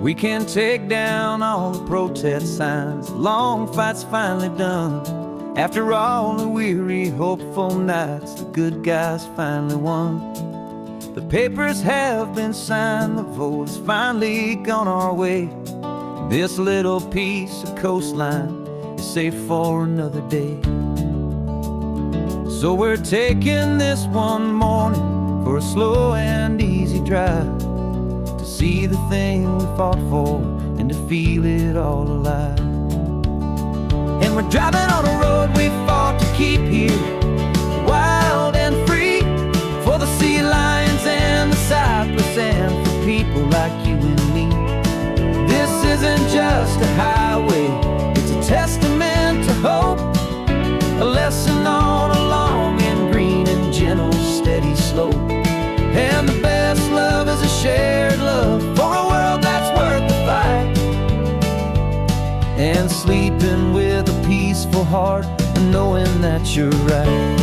We can take down all the protest signs. The long fight's finally done. After all the weary, hopeful nights, the good guys finally won. The papers have been signed, the vote has finally gone our way. This little piece of coastline is safe for another day. So we're taking this one morning for a slow and easy drive, to see the thing we fought for and to feel it all alive. And we're driving on a road we fought to keep here, wild and free, for the sea lions and the cypress and for people like you and me. This isn't just a highway, it's a testament to hope, a lesson on a long and green and gentle steady slope. And the best love is a shared love for a world that's worth the fight, and sleeping with a peaceful heart and knowing that you're right.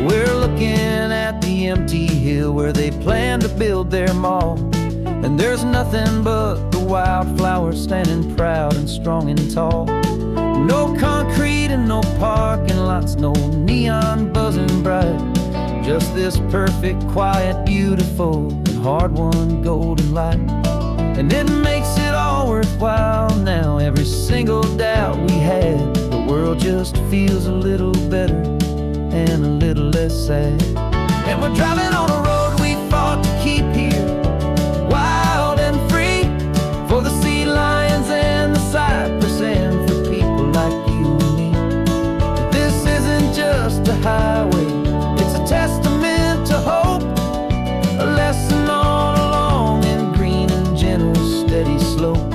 We're looking at the empty hill where they plan to build their mall, and there's nothing but the wildflowers standing proud and strong and tall. No concrete and no parking lots, no neon buzzing bright, just this perfect, quiet, beautiful, and hard-won golden light. And it makes it all worthwhile now, every single doubt we had. The world just feels a little better and a little less sad. And we're driving on a road we fought to keep here, wild and free, for the sea lions and the cypress and for people like you and me. This isn't just a highway, it's a testament to hope, a lesson on a long and green and gentle steady slope.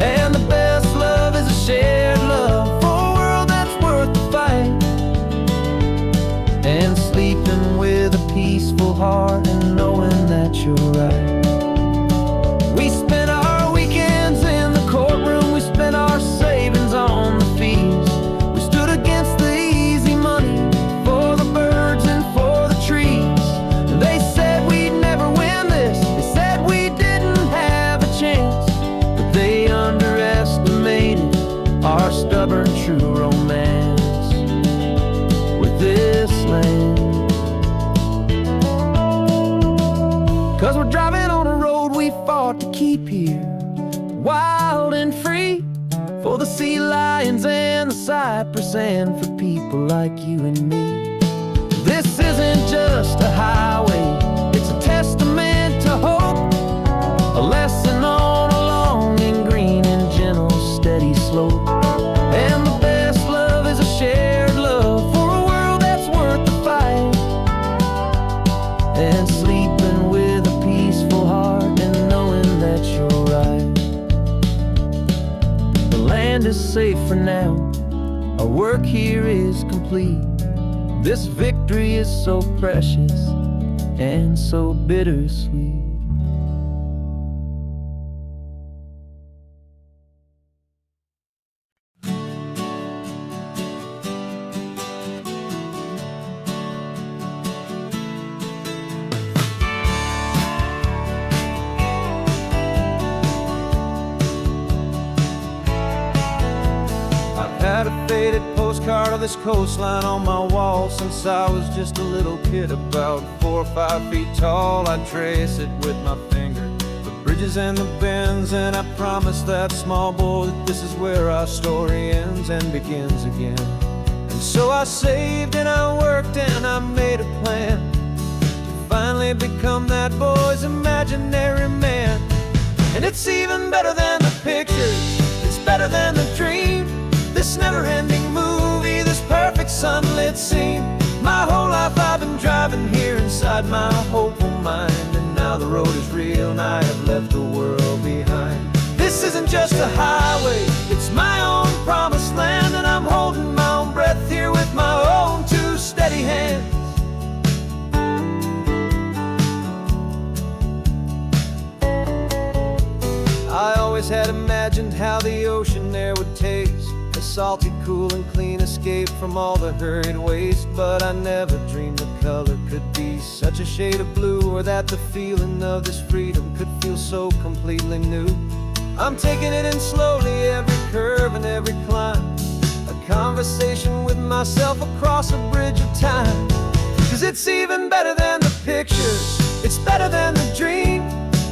And the best love is a shared love for a world that's worth the fight, and sleeping with a peaceful heart and knowing that you're right. We spent our weekends in the courtroom, we spent our savings on the fees. We stood against the easy money for the birds and for the trees. They said we'd never win this, they said we didn't have a chance, but they underestimated our stubborn true romance with this land. 'Cause we're driving on a road we fought to keep here, wild and free, for the sea lions and the cypress and for people like you and me. This isn't just a highway, it's a testament to hope, a lesson on a long and green and gentle steady slope. And the best love is a shared love for a world that's worth the fight, and sleeping with a peaceful heart and knowing that you're right. The land is safe for now, our work here is complete. This victory is so precious and so bittersweet. Had a faded postcard of this coastline on my wall since I was just a little kid, about 4 or 5 feet tall. I trace it with my finger, the bridges and the bends, and I promised that small boy that this is where our story ends and begins again. And so I saved and I worked and I made a plan to finally become that boy's imaginary man. And it's even better than the pictures, it's better than the dream, this never-ending movie, this perfect sunlit scene. My whole life I've been driving here inside my hopeful mind, and now the road is real and I have left the world behind. This isn't just a highway, it's my own promised land, and I'm holding my own breath here with my own two steady hands. I always had imagined how the ocean there would taste, A salty, cool and clean escape from all the hurried waste. But I never dreamed the color could be such a shade of blue, or that the feeling of this freedom could feel so completely new. I'm taking it in slowly, every curve and every climb, a conversation with myself across a bridge of time. 'Cause it's even better than the pictures, it's better than the dream.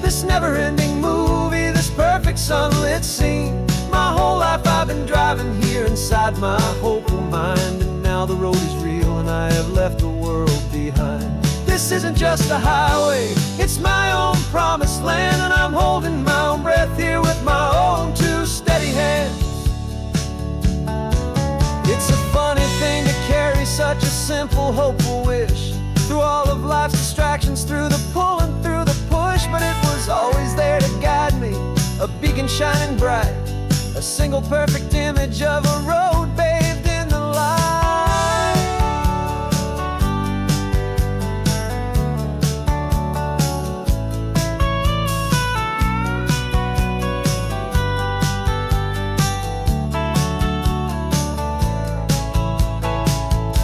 This never-ending movie, this perfect sunlit scene. My whole life I've been driving here inside my hopeful mind, and now the road is real and I have left the world behind. This isn't just a highway, it's my own promised land, and I'm holding my own breath here with my own two steady hands. It's a funny thing to carry such a simple, hopeful wish through all of life's distractions, through the pull and through the push. But it was always there to guide me, a beacon shining bright, a single perfect image of a road bathed in the light.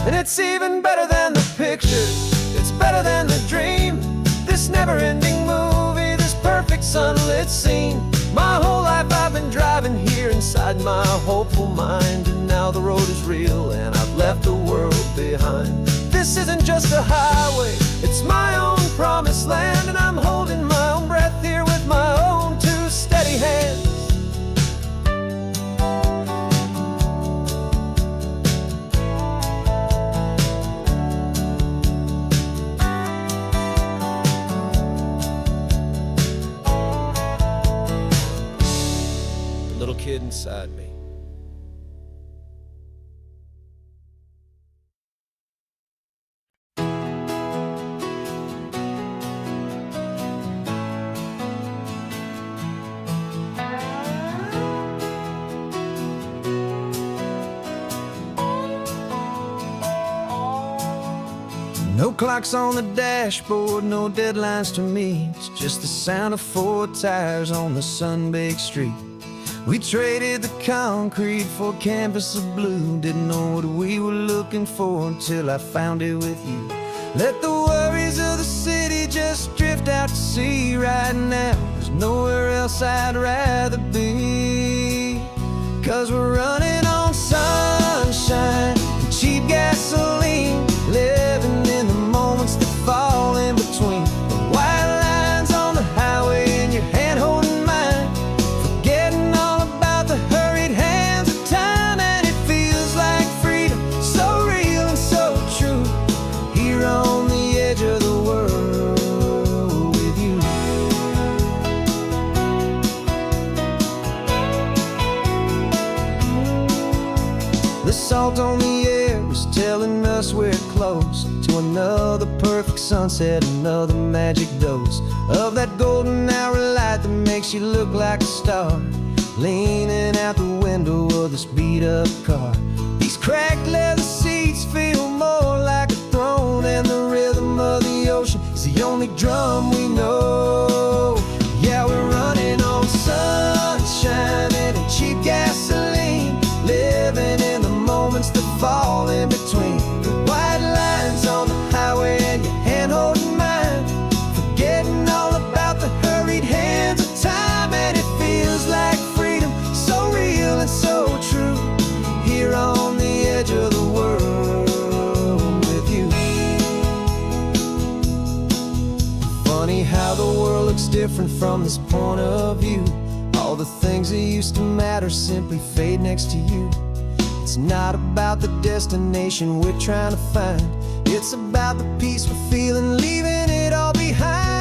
And it's even better than the pictures, it's better than the dream. This never-ending movie, this perfect sunlit scene. My whole life I've been driving here inside my hopeful mind, and now the road is real and I've left the world behind. This isn't just a highway, it's my own promised land, and I'm holding my own breath here with my own two steady hands. Little kid inside me. No clocks on the dashboard, no deadlines to meet. It's just the sound of 4 tires on the sun-baked street. We traded the concrete for a canvas of blue. Didn't know what we were looking for until I found it with you. Let the worries of the city just drift out to sea right now. There's nowhere else I'd rather be. 'Cause we're running on sunshine and cheap gasoline, living in the moments that fall in between. The white lines on the highway and your hand holding mine, forgetting all about the hurried hands of time. And it feels like freedom, so real and so true, here on the edge of the world with you. The salt on the air is telling us we're close to another perfect sunset, another magic dose of that golden hour light that makes you look like a star, leaning out the window of this beat-up car. These cracked leather seats feel more like a throne, and the rhythm of the ocean is the only drum we know. Yeah, we're running on sunshine and cheap gasoline, living in the moments that fall in between. The white lines on the highway and your hand holding mine, forgetting all about the hurried hands of time. And it feels like freedom, so real and so true, here on the edge of the world with you. Funny how the world looks different from this point of view. All the things that used to matter simply fade next to you. It's not about the destination we're trying to find, it's about the peace we're feeling, leaving it all behind.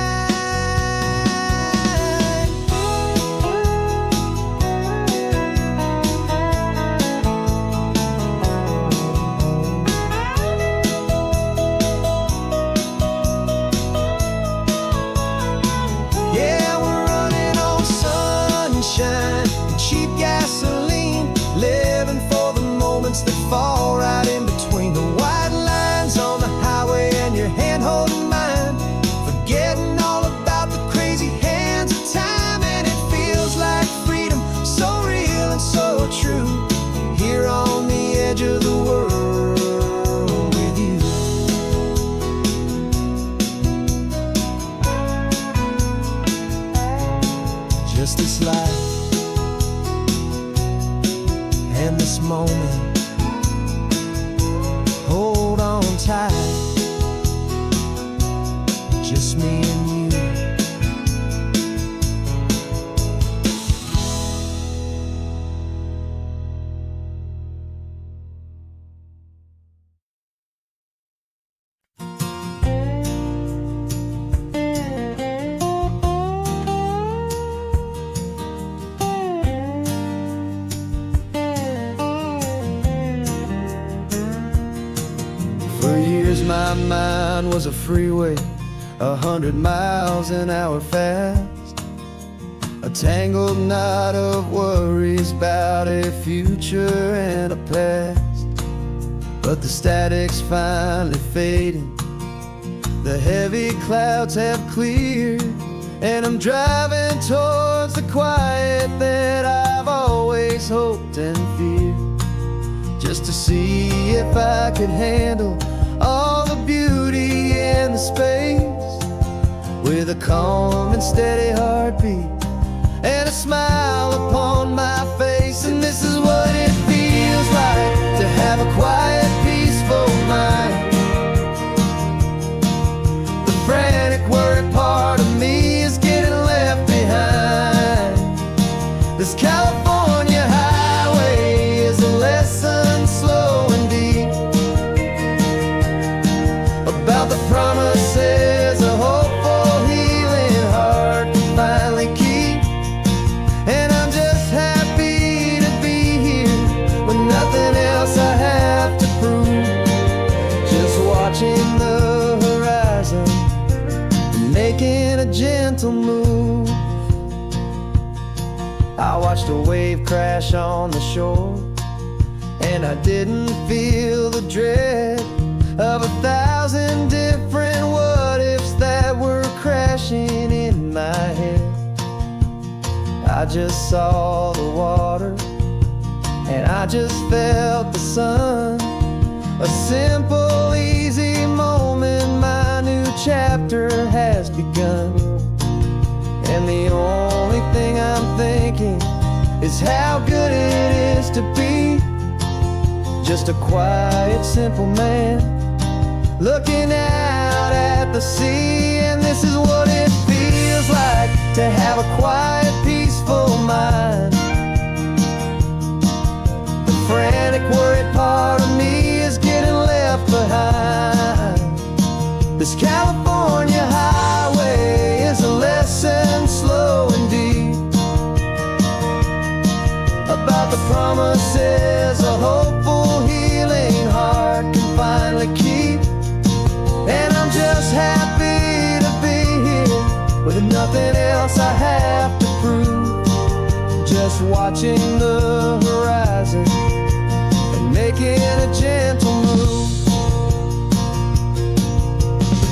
Yeah, we're running on sunshine and cheap gasoline, living for the moments that fall right in between. The white lines on the highway and your hand holding mine, forgetting all about the crazy hands of time. And it feels like freedom, so real and so true, here this moment. Hold on tight, just me and you. For years my mind was a freeway, 100 miles an hour fast, a tangled knot of worries about a future and a past. But the static's finally fading, the heavy clouds have cleared, and I'm driving towards the quiet that I've always hoped and feared, just to see if I could handle all the beauty and the space, with a calm and steady heartbeat and a smile upon my face. And this is what it feels like to have a quiet, peaceful mind. The frantic, worried part of me is getting left behind. This California highway is a lesson slow and deep about the promises a hopeful, healing heart can finally keep. And I'm just happy to be here with nothing else I have to prove, just watching the horizon and making a gentle move. I watched a wave crash on the shore, and I didn't feel the dread of 1,000 different what-ifs that were crashing in my head. I just saw the water, and I just felt the sun. A simple, easy moment, my new chapter has begun. And the only thing I'm thinking is how good it is to be just a quiet, simple man looking out at the sea. And this is what it feels like to have a quiet, peaceful mind. The frantic, worried part of me is getting left behind. This California highway is a lesson slow and deep about the promises a hopeful, healing heart can finally keep. And I'm just happy to be here with nothing else I have to prove, just watching the horizon and making a gentle move.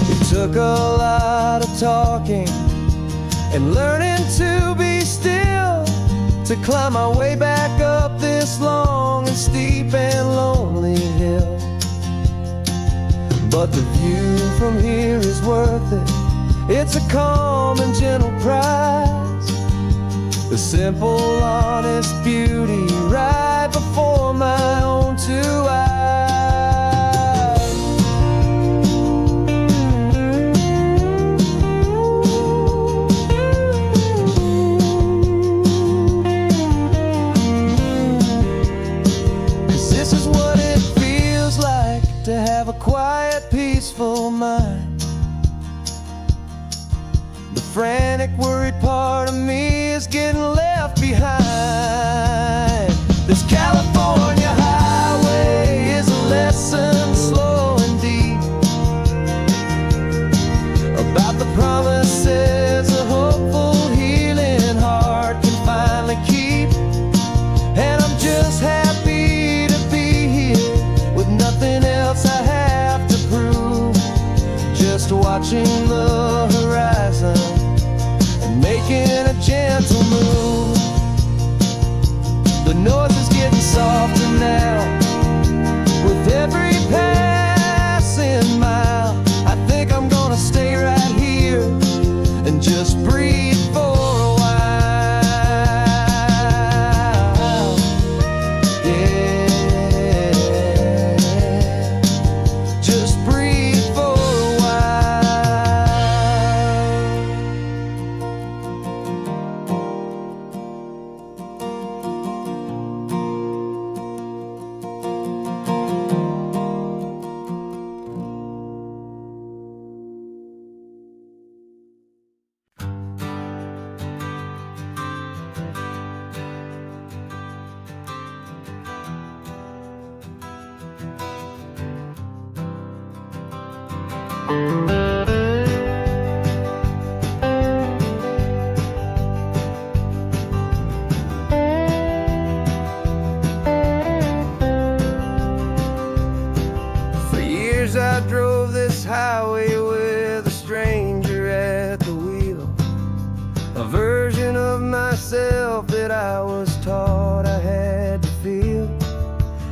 It took a lot of talking and learning to be still to climb my way back up this long and steep and lonely hill. But the view from here is worth it. It's a calm and gentle prize, the simple, honest beauty right before my own two eyes. To have a quiet, peaceful mind. The frantic, worried part of me is getting left behind. This California highway is a lesson slow and deep about the promises a hopeful, healing heart can finally keep. And I'm just happy to be here with nothing else I have to prove, just watching the horizon and making a gentle move. The noise is getting softer now with every passing mile. I think I'm gonna stay right here and just breathe for a while. Yeah. I drove this highway with a stranger at the wheel, a version of myself that I was taught I had to feel.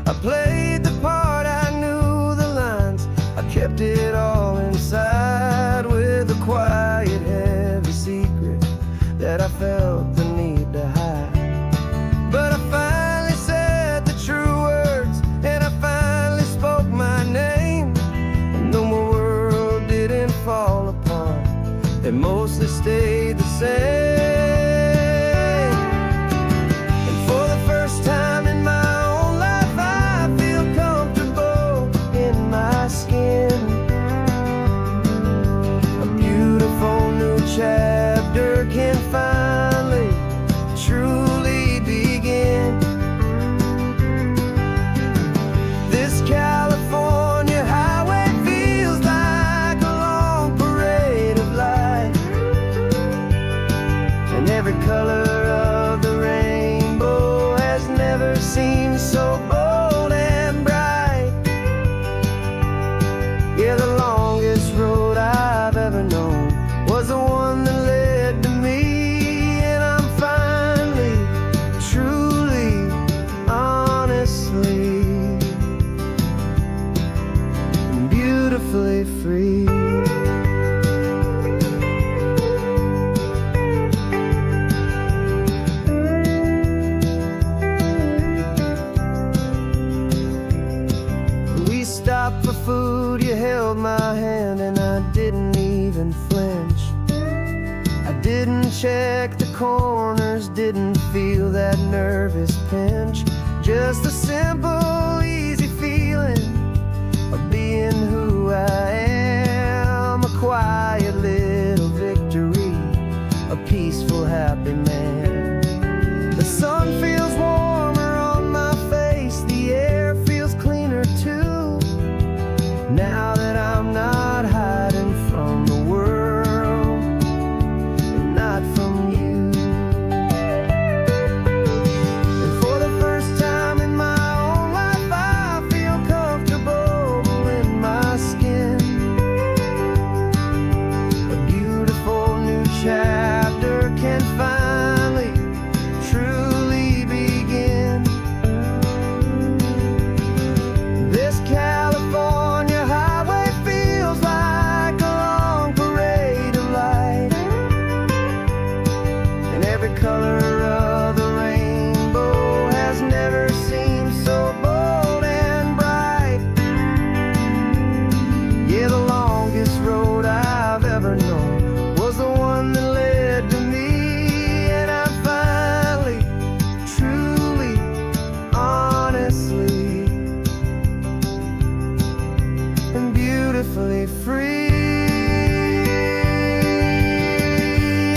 I played the part, I knew the lines, I kept it all inside with a quiet, heavy secret that I felt the need to hide. But I finally said the true words, and I finally spoke my name. Fall apart, it mostly stayed the same. And for the first time in my own life, I feel comfortable in my skin. A beautiful new chapter can finally, truly begin. This California highway feels like a long parade of light, and every color of the rainbow has never seemed so bold and bright. Yeah, the longest road I've ever known was the one that led to me, and I'm finally, truly, honestly, beautifully free. We stopped for food, you held my hand, and I didn't even flinch. I didn't check the corners, didn't feel that nervous pinch. Just a simple, easy feeling of being who I am. A quiet little victory, a peaceful, happy man. The sun feels warmer on my face, the air feels cleaner too, now that I'm not hiding from the world, and not from you. And for the first time in my own life, I feel comfortable in my skin. A beautiful new chapter can finally, truly begin. This California highway feels like a long parade of light, and every color of the rainbow has never seemed so bold and bright. Yeah, the longest road I've ever known was the one that led to me, and I'm finally, truly, honestly, and beautifully free.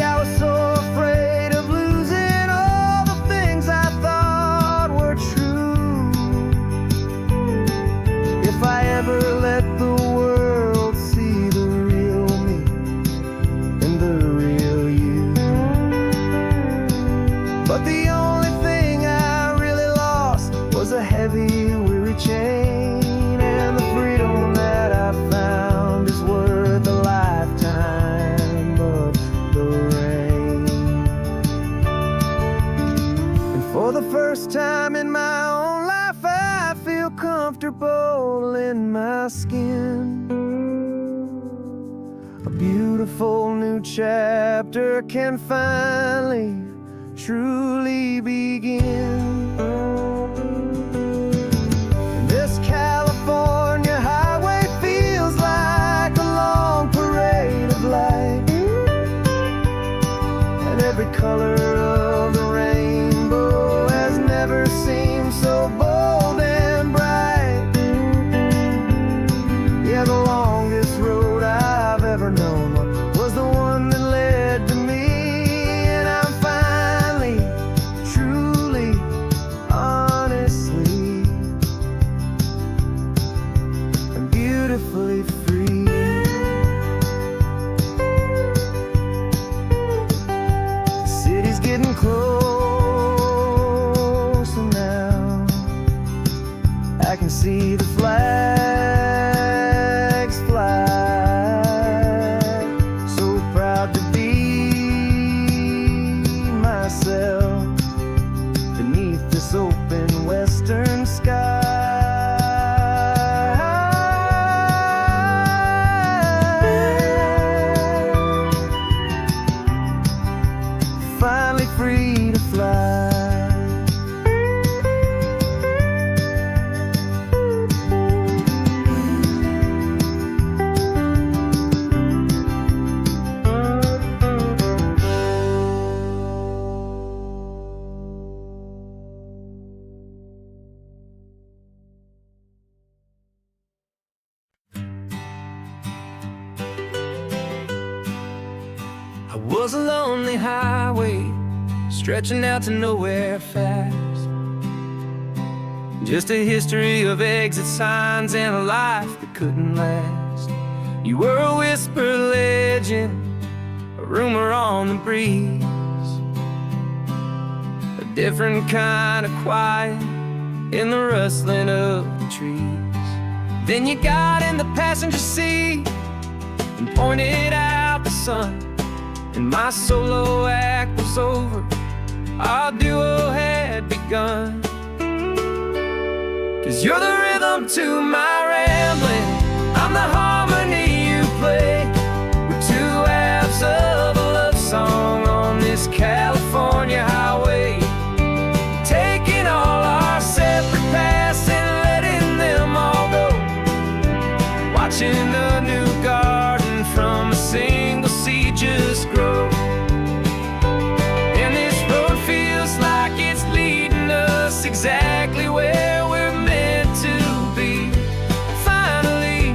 I was so afraid of losing all the things I thought were true. If I ever let the world see the real me and the real you. But the only thing I really lost was a heavy, weary chain, and the freedom that I found is worth a lifetime of the rain. And for the first time in my own life, I feel comfortable in my skin. A beautiful new chapter can finally, truly begin. This California highway feels like a long parade of light, and every color of the rainbow has never seemed so bold and bright. Yeah, the longest road I've ever known was the one that led to me, and I'm finally, truly, see the flags fly. So proud to be myself beneath this open western sky. Finally free to fly. I was a lonely highway stretching out to nowhere fast. Just a history of exit signs and a life that couldn't last. You were a whisper legend, a rumor on the breeze, a different kind of quiet in the rustling of the trees. Then you got in the passenger seat and pointed out the sun, and my solo act was over, our duo had begun. 'Cause you're the rhythm to my rambling, I'm the harmony you play. We're two halves of a love song on this California highway, taking all our separate paths and letting them all go, watching a new garden from a single seed just grow. And this road feels like it's leading us exactly where we're meant to be. Finally,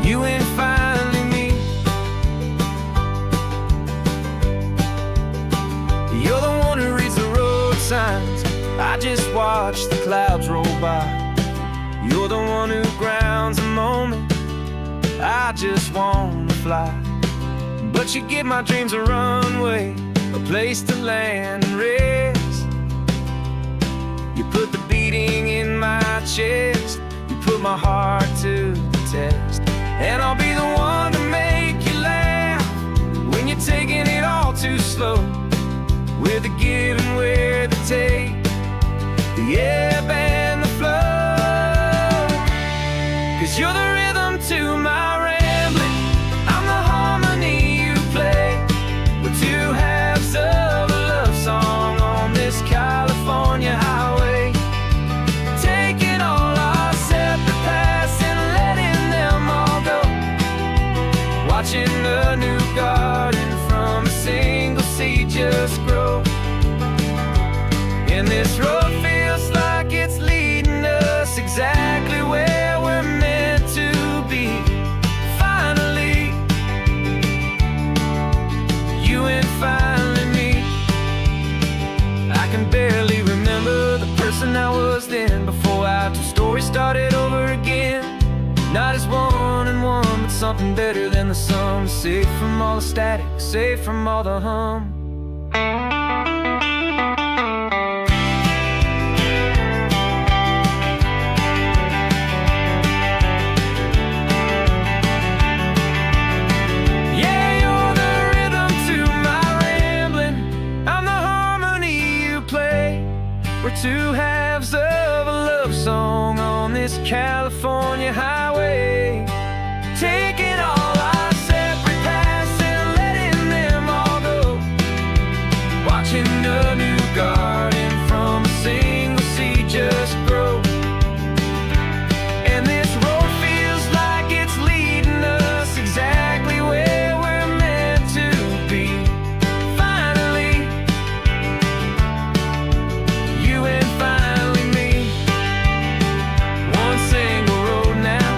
you and finally me. You're the one who reads the road signs, I just watch the clouds roll by. You're the one who grounds a moment, I just wanna fly. But you give my dreams a runway, a place to land and rest. You put the beating in my chest, you put my heart to the test. And I'll be the one to make you laugh when you're taking it all too slow. We're the give and we're the take, the ebb and the flow. 'Cause you're the rhythm to my rambling, I'm the harmony you play. We're two halves of a love song on this California highway, taking all our separate paths and letting them all go, watching a new garden from a single seed just grow. And this road feels like it's leading us exactly where we're meant to be. Finally, you and finally me. I can barely remember the person I was then, before our two stories started over again. Not as one and one, but something better than the sum. Safe from all the static, safe from all the hum. We're two halves of a love song on this California highway, taking all our separate paths and letting them all go, watching a new garden from a single seed just grow. And this road feels like it's leading us exactly where we're meant to be. Finally, you and finally me. One single road now,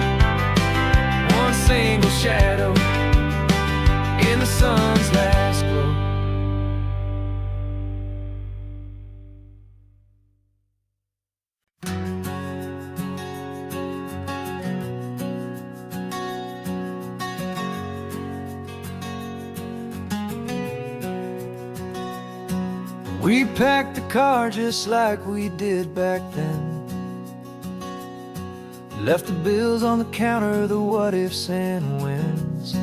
one single shadow in the sun's last glow. We packed the car just like we did back then. Left the bills on the counter, the what ifs and whens.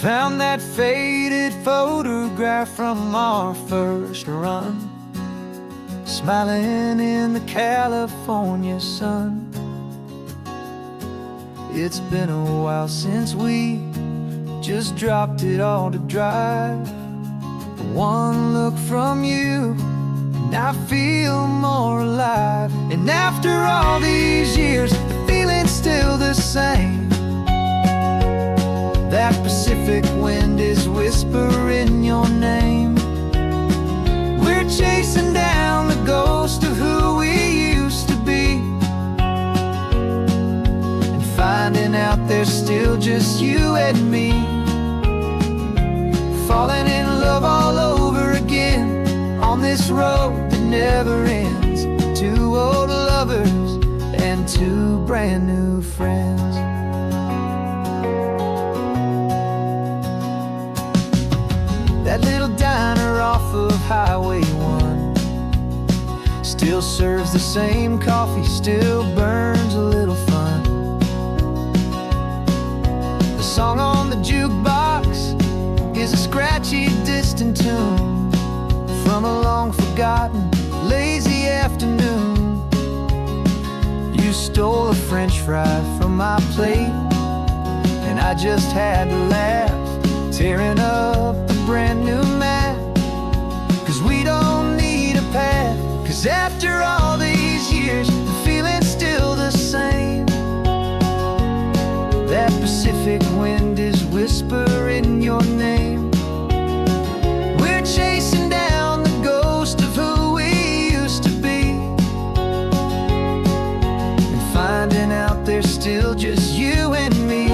Found that faded photograph from our first run, smiling in the California sun. It's been a while since we just dropped it all to drive. One look from you and I feel more alive. And after all these years, the feeling's still the same. That Pacific wind is whispering your name. We're chasing down the ghost of who we used to be, and finding out there's still just you and me. Falling in love all over again on this road that never ends. Two old lovers and two brand new friends. That little diner off of Highway 1 still serves the same coffee, still burns a little fun. The song on the jukebox is a scratchy, distant tune from a long-forgotten, lazy afternoon. You stole a French fry from my plate, and I just had to laugh, tearing up a brand new map. 'Cause we don't need a path, 'cause after all these years, the feeling's still the same. That Pacific wind is whispering your name. We're chasing down the ghost of who we used to be, and finding out there's still just you and me.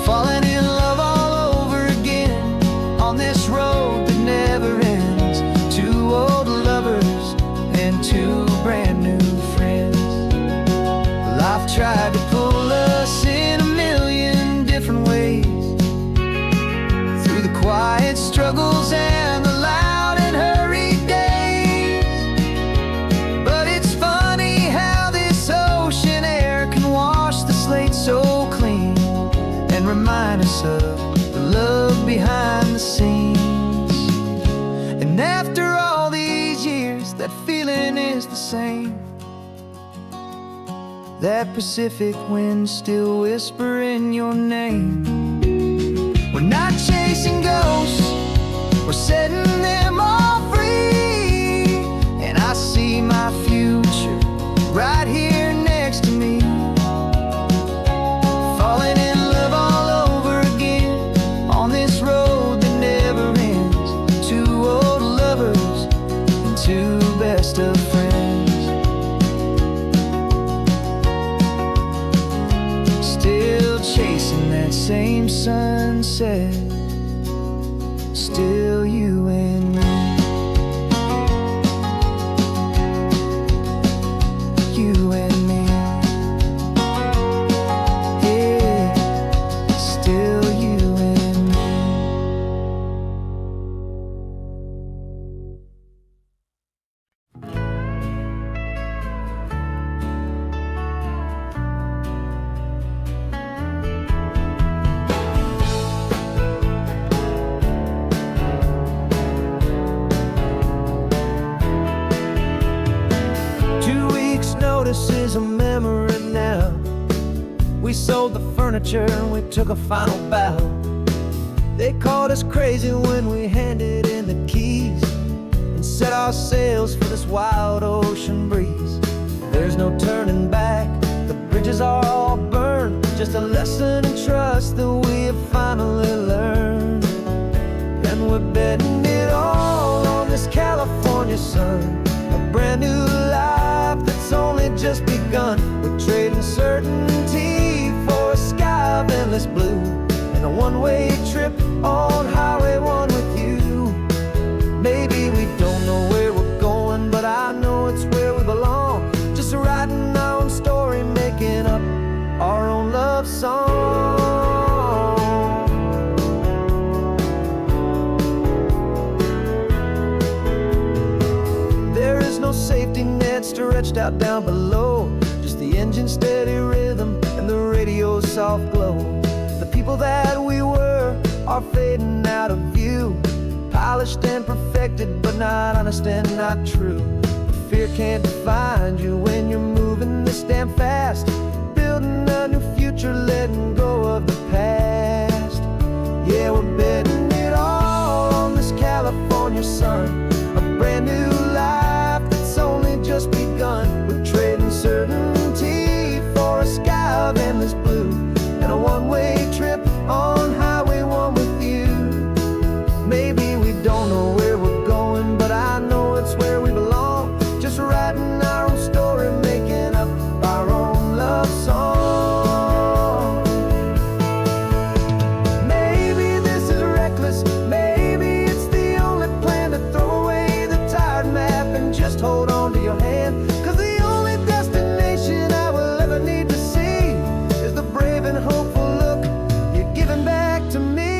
Falling in love all over again on this road that never ends. Two old lovers and two brand new friends. Life tried to pull us in a million different ways, through the quiet struggles and the loud and hurried days. But it's funny how this ocean air can wash the slate so clean, and remind us of the love behind the scenes. And after all these years, that feeling is the same. That Pacific wind still whispering your name. We're not chasing ghosts, we're setting them all free. And I see my future right here next to me. Falling in love all over again on this road that never ends. Two old lovers and two best of friends. Still chasing that same sunset, still you and me. You and me. Yeah, still you and me. Notice is a memory now. We sold the furniture and we took a final bow. They called us crazy when we handed in the keys and set our sails for this wild ocean breeze. There's no turning back, the bridges are all burned. Just a lesson in trust that we have finally learned. And we're betting it all on this California sun, a brand new life that's only just begun. We're trading certainty for a sky of endless blue, and a one-way trip on Highway 1 with you. Maybe we don't know where we're going, but I know it's where we belong. Just writing our own story, making up our own love song. stretched out down below. Just the engine's steady rhythm and the radio's soft glow. The people that we were are fading out of view, polished and perfected, but not honest and not true. Fear can't define you when you're moving this damn fast, building a new future, letting go of the past. Yeah, we're betting it all on this California sun, a brand new life that's only just begun. We're trading certainty for a sky of endless blue, and a one-way trip on Highway 1 with you. Maybe we don't know where we're going, but I know it's where we belong. Just writing our own story, making up our own love song. Maybe this is reckless, maybe it's the only plan to throw away the tired map and just hold on to your hand. 'Cause the only destination I will ever need to see is the brave and hopeful look you're giving back to me.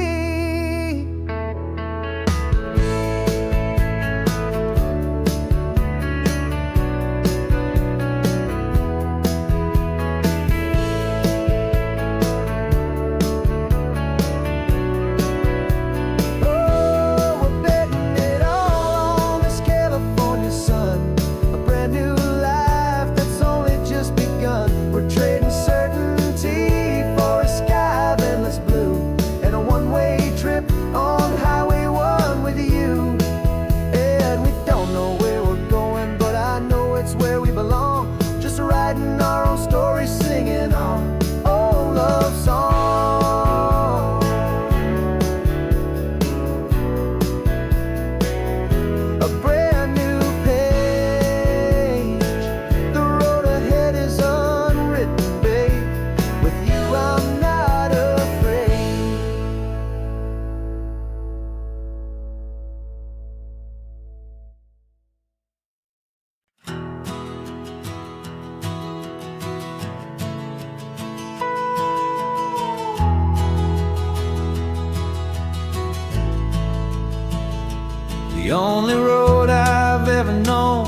The only road I've ever known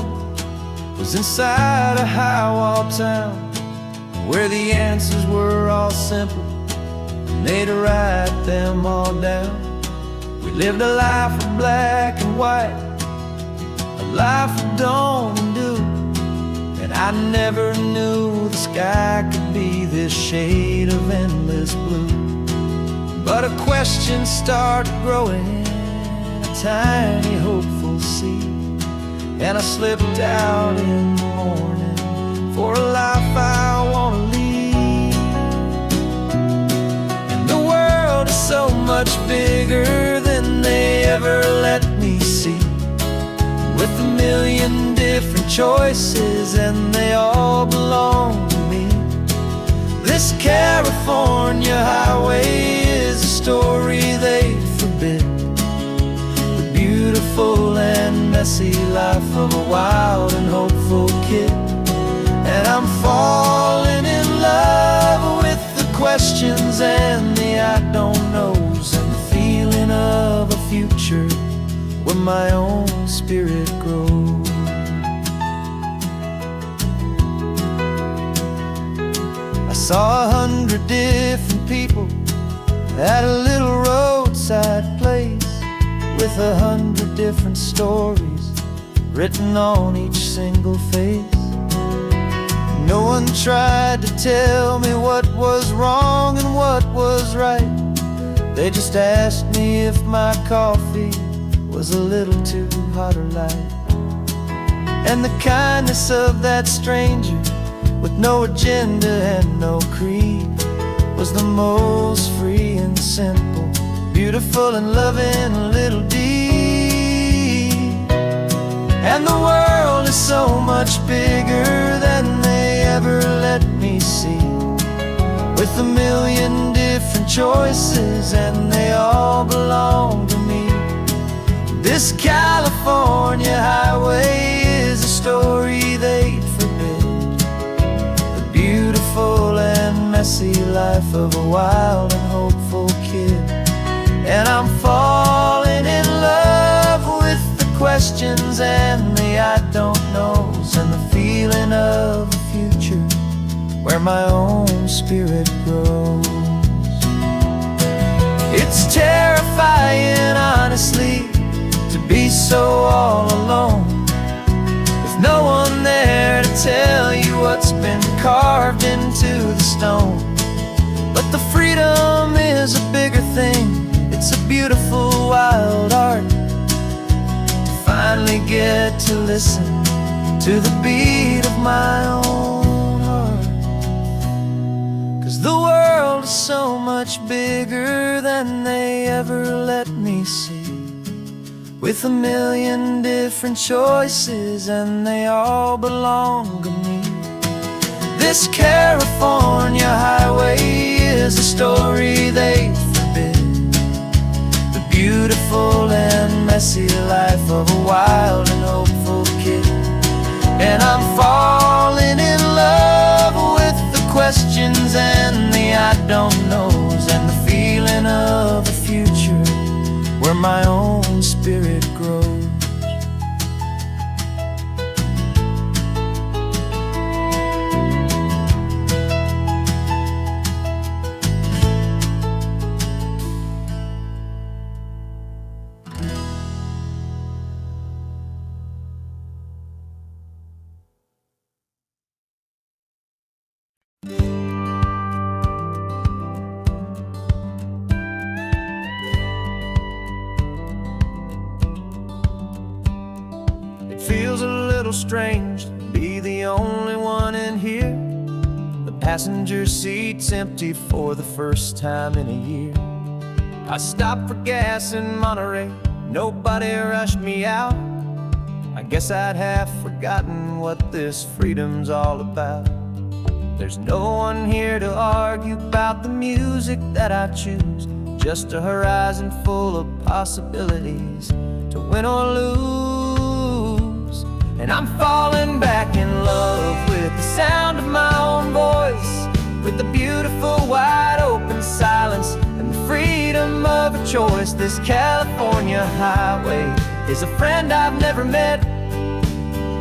was inside a high-wall town, where the answers were all simple and they'd write them all down. We lived a life of black and white, a life of dawn and dew, and I never knew the sky could be this shade of endless blue. But a question started growing, tiny hopeful seed, and I slipped out in the morning for a life I want to lead. And the world is so much bigger than they ever let me see, with a million different choices and they all belong to me. This California highway is a story they forbid, beautiful and messy life of a wild and hopeful kid. And I'm falling in love with the questions and the I don't knows, and the feeling of a future where my own spirit grows. I saw 100 different people at a little roadside place, with 100 different stories written on each single face. No one tried to tell me what was wrong and what was right. They just asked me if my coffee was a little too hot or light. And the kindness of that stranger, with no agenda and no creed, was the most free and simple, beautiful and loving little deed. And the world is so much bigger than they ever let me see, with a million different choices and they all belong to me. This California highway is a story they'd forbid, the beautiful and messy life of a wild and hopeful kid. And I'm falling in love with the questions and the I don't knows, and the feeling where my own spirit grows. It's terrifying, honestly, to be so all alone, with no one there to tell you what's been carved into the stone. But the freedom is a bigger thing. It's a beautiful wild art to finally get to listen to the beat of my own heart. 'Cause the world is so much bigger than they ever let me see, with a million different choices and they all belong to me. This California highway is a story they forbid, the beautiful and messy life of a wild and hopeful kid. And I'm falling in love with the questions and the I don't knows, and the feeling of a future where my own spirit grows. Feels a little strange to be the only one in here. The passenger seat's empty for the first time in a year. I stopped for gas in Monterey, nobody rushed me out. I guess I'd have forgotten what this freedom's all about. There's no one here to argue about the music that I choose, just a horizon full of possibilities to win or lose. And I'm falling back in love with the sound of my own voice, with the beautiful wide open silence and the freedom of a choice. This California highway is a friend I've never met,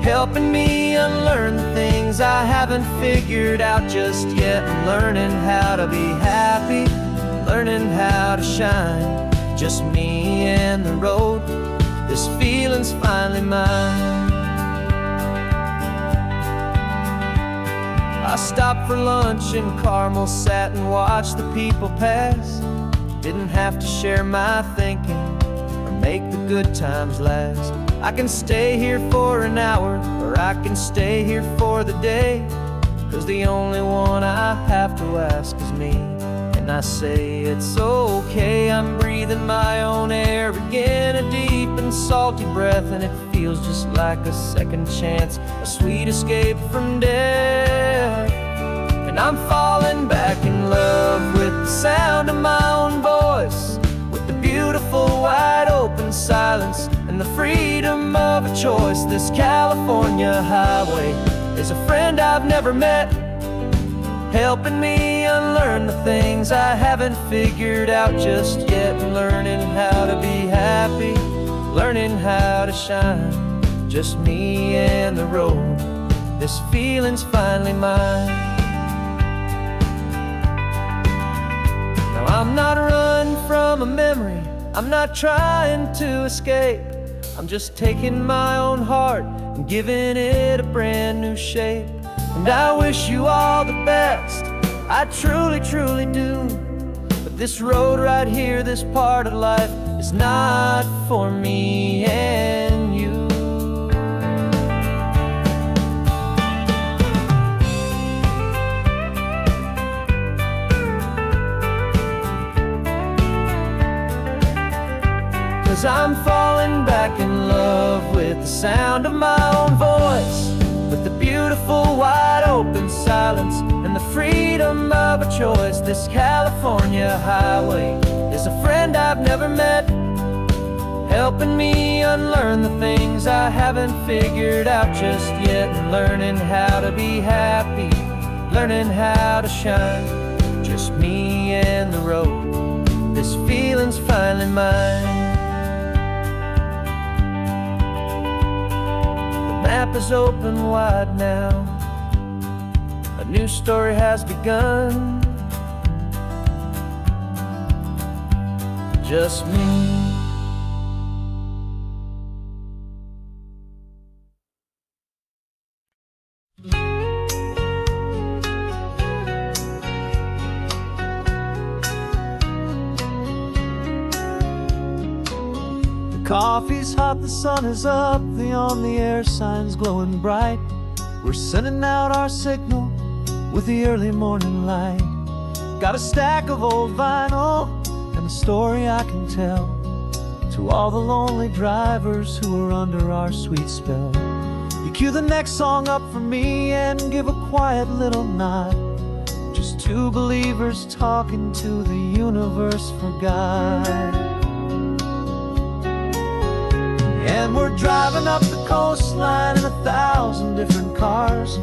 helping me unlearn the things I haven't figured out just yet, and learning how to be happy, learning how to shine. Just me and the road, this feeling's finally mine. I stopped for lunch in Carmel, sat and watched the people pass. Didn't have to share my thinking or make the good times last. I can stay here for an hour, or I can stay here for the day, 'cause the only one I have to ask is me. And I say it's okay, I'm breathing my own air again, a deep and salty breath, and it feels just like a second chance, a sweet escape from death. And I'm falling back in love with the sound of my own voice, with the beautiful wide open silence and the freedom of a choice. This California highway is a friend I've never met, helping me unlearn the things I haven't figured out just yet, and learning how to be happy, learning how to shine. Just me and the road, this feeling's finally mine. Now I'm not running from a memory, I'm not trying to escape, I'm just taking my own heart and giving it a brand new shape. And I wish you all the best, I truly, truly do. But this road right here, this part of life, is not for me and you. Cause I'm falling back in love with the sound of my own voice, with the beautiful wide open silence and the freedom of a choice. This California highway is a friend I've never met, helping me unlearn the things I haven't figured out just yet, and learning how to be happy, learning how to shine. Just me and the road, this feeling's finally mine. The map is open wide now, a new story has begun. Just me. Coffee's hot, the sun is up, the on-the-air sign's glowing bright. We're sending out our signal with the early morning light. Got a stack of old vinyl and a story I can tell to all the lonely drivers who are under our sweet spell. You cue the next song up for me and give a quiet little nod. Just two believers talking to the universe for God. And we're driving up the coastline in 1,000 different cars,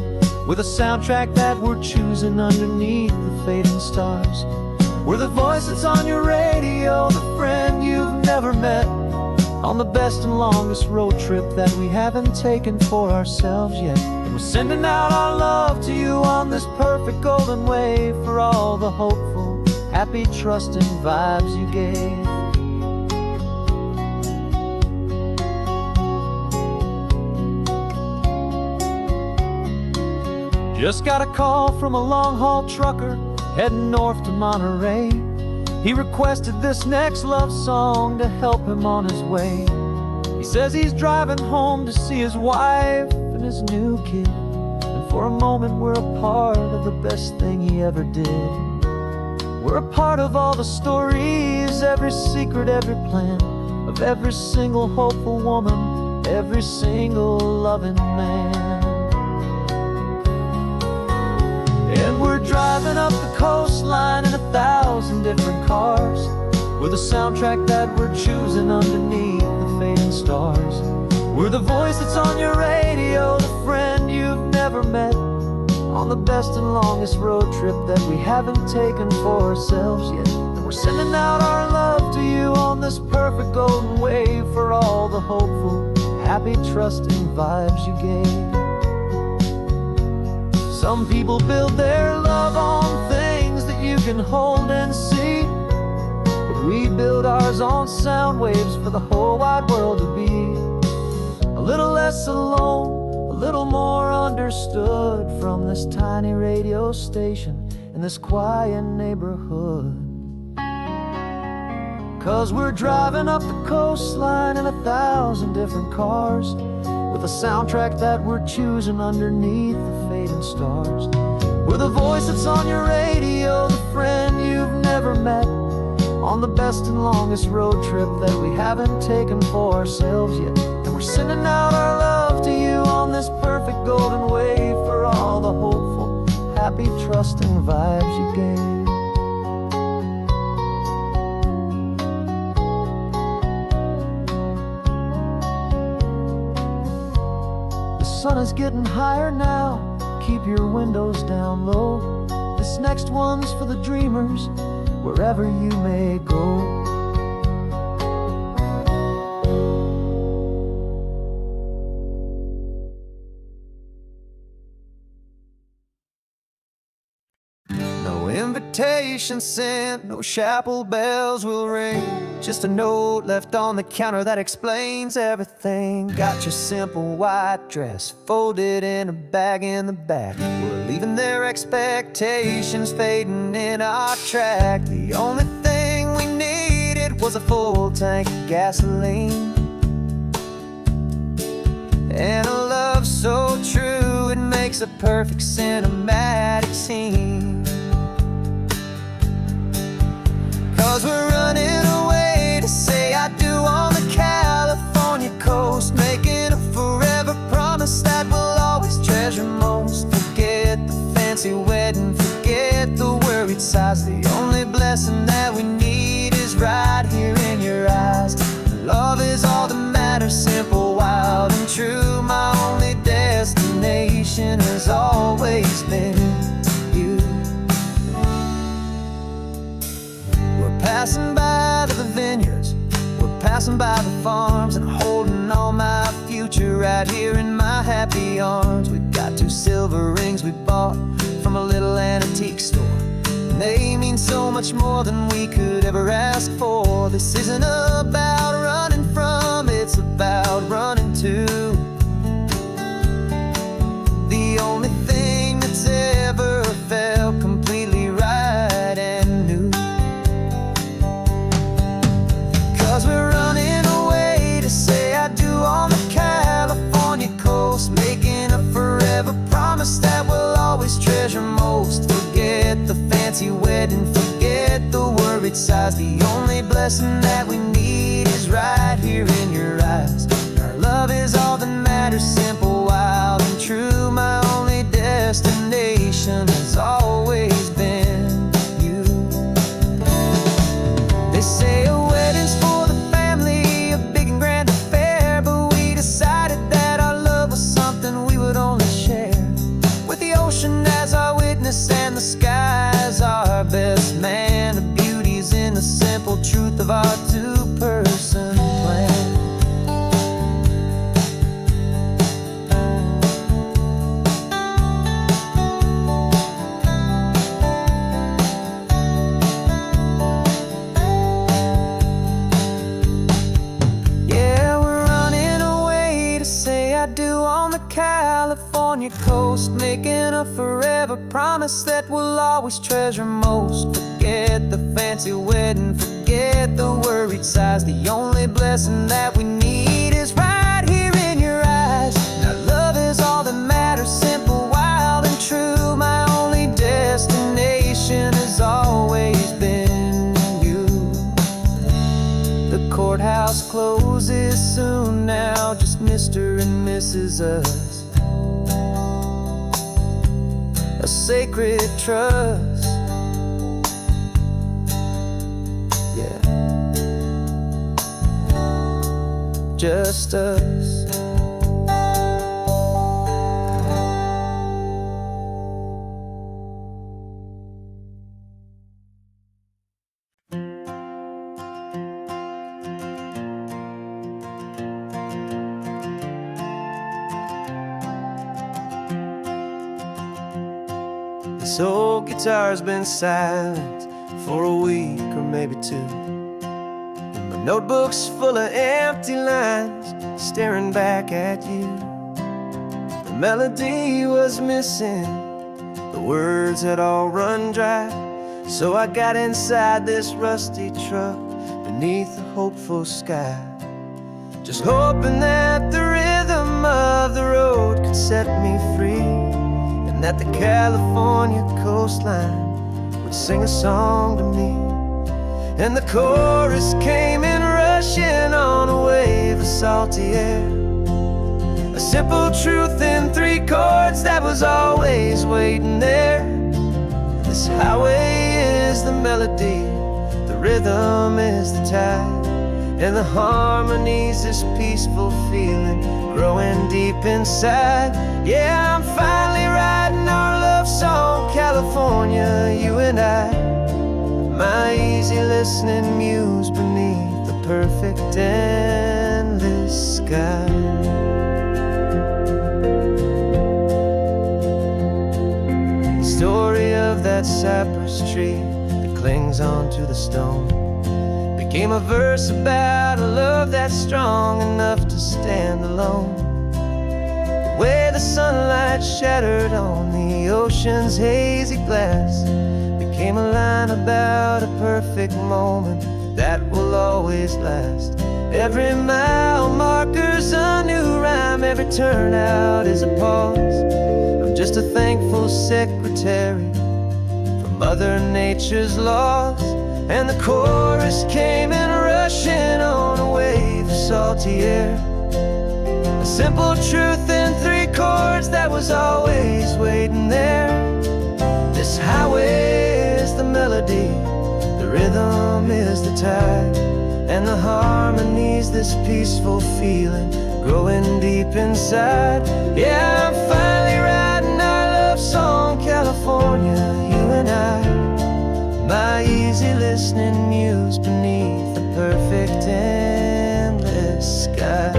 with a soundtrack that we're choosing underneath the fading stars. We're the voice that's on your radio, the friend you've never met, on the best and longest road trip that we haven't taken for ourselves yet. And we're sending out our love to you on this perfect golden wave, for all the hopeful, happy, trusting vibes you gave. Just got a call from a long-haul trucker heading north to Monterey. He requested this next love song to help him on his way. He says he's driving home to see his wife and his new kid, and for a moment we're a part of the best thing he ever did. We're a part of all the stories, every secret, every plan, of every single hopeful woman, every single loving man. And we're driving up the coastline in 1,000 different cars, with a soundtrack that we're choosing underneath the fading stars. We're the voice that's on your radio, the friend you've never met, on the best and longest road trip that we haven't taken for ourselves yet. And we're sending out our love to you on this perfect golden wave, for all the hopeful, happy, trusting vibes you gave. Some people build their love on things that you can hold and see, but we build ours on sound waves for the whole wide world to be a little less alone, a little more understood, from this tiny radio station in this quiet neighborhood. 'Cause we're driving up the coastline in 1,000 different cars, with a soundtrack that we're choosing underneath the fading stars. We're the voice that's on your radio, the friend you've never met, on the best and longest road trip that we haven't taken for ourselves yet. And we're sending out our love to you on this perfect golden wave, for all the hopeful, happy, trusting vibes you gave. The sun is getting higher now, keep your windows down low. This next one's for the dreamers, wherever you may go. No invitation sent, no chapel bells will ring, just a note left on the counter that explains everything. Got your simple white dress folded in a bag in the back. We're leaving their expectations fading in our track. The only thing we needed was a full tank of gasoline, and a love so true it makes a perfect cinematic scene. 'Cause we're running away to say I do on the California coast, making a forever promise that we'll always treasure most. Forget the fancy wedding, forget the worried sighs. The only blessing that we need is right here in your eyes. Love is all that matters, simple, wild, and true. My only destination has always been you. We're passing by the vineyards, we're passing by the farms, and holding all my future right right here in my happy arms. We've got 2 silver rings we bought from a little antique store, and they mean so much more than we could ever ask for. This isn't about running from, it's about running to the only thing that's ever felt completely right and new. 'Cause we're running away to say I do on the California coast, making a forever promise that we'll always treasure most. Forget the fancy wedding, forget the worried sighs. The only blessing that we need is right here in your eyes. Our love is all that matters, simple, wild, and true. My only destination has always been you. They say a wedding's for the family, a big and grand affair, but we decided that our love was something we would only share with the ocean as our witness and the sky as our best man. The beauty's in the simple truth of our 2-person plan. California coast, making a forever promise that we'll always treasure most. Forget the fancy wedding, forget the worried sighs. The only blessing that we need is right here in your eyes. Now love is all that matters, simple, wild, and true. My only destination has always been you. The courthouse closes soon now, just Mr. and Mrs. Us, a sacred trust. Yeah, just us. This old guitar's been silent for a week or maybe 2, and my notebook's full of empty lines staring back at you. The melody was missing, the words had all run dry, so I got inside this rusty truck beneath a hopeful sky, just hoping that the rhythm of the road could set me free, and that the California coastline would sing a song to me. And the chorus came in rushing on a wave of salty air, a simple truth in 3 chords that was always waiting there. This highway is the melody, the rhythm is the tide, and the harmony's this peaceful feeling growing deep inside. Yeah, I'm finally writing our love song, California, you and I, my easy listening muse beneath the perfect endless sky. The story of that cypress tree that clings onto the stone became a verse about a love that's strong enough to stand alone. The way the sunlight shattered on the ocean's hazy glass became a line about a perfect moment that will always last. Every mile marker's a new rhyme, every turnout is a pause. I'm just a thankful secretary for Mother Nature's laws. And the chorus came in rushing on a wave of salty air, a simple truth in 3 chords that was always waiting there. This highway is the melody, the rhythm is the tide, and the harmony's this peaceful feeling growing deep inside. Yeah, I'm finally writing our love song, California, you and I, my easy listening muse beneath the perfect endless sky.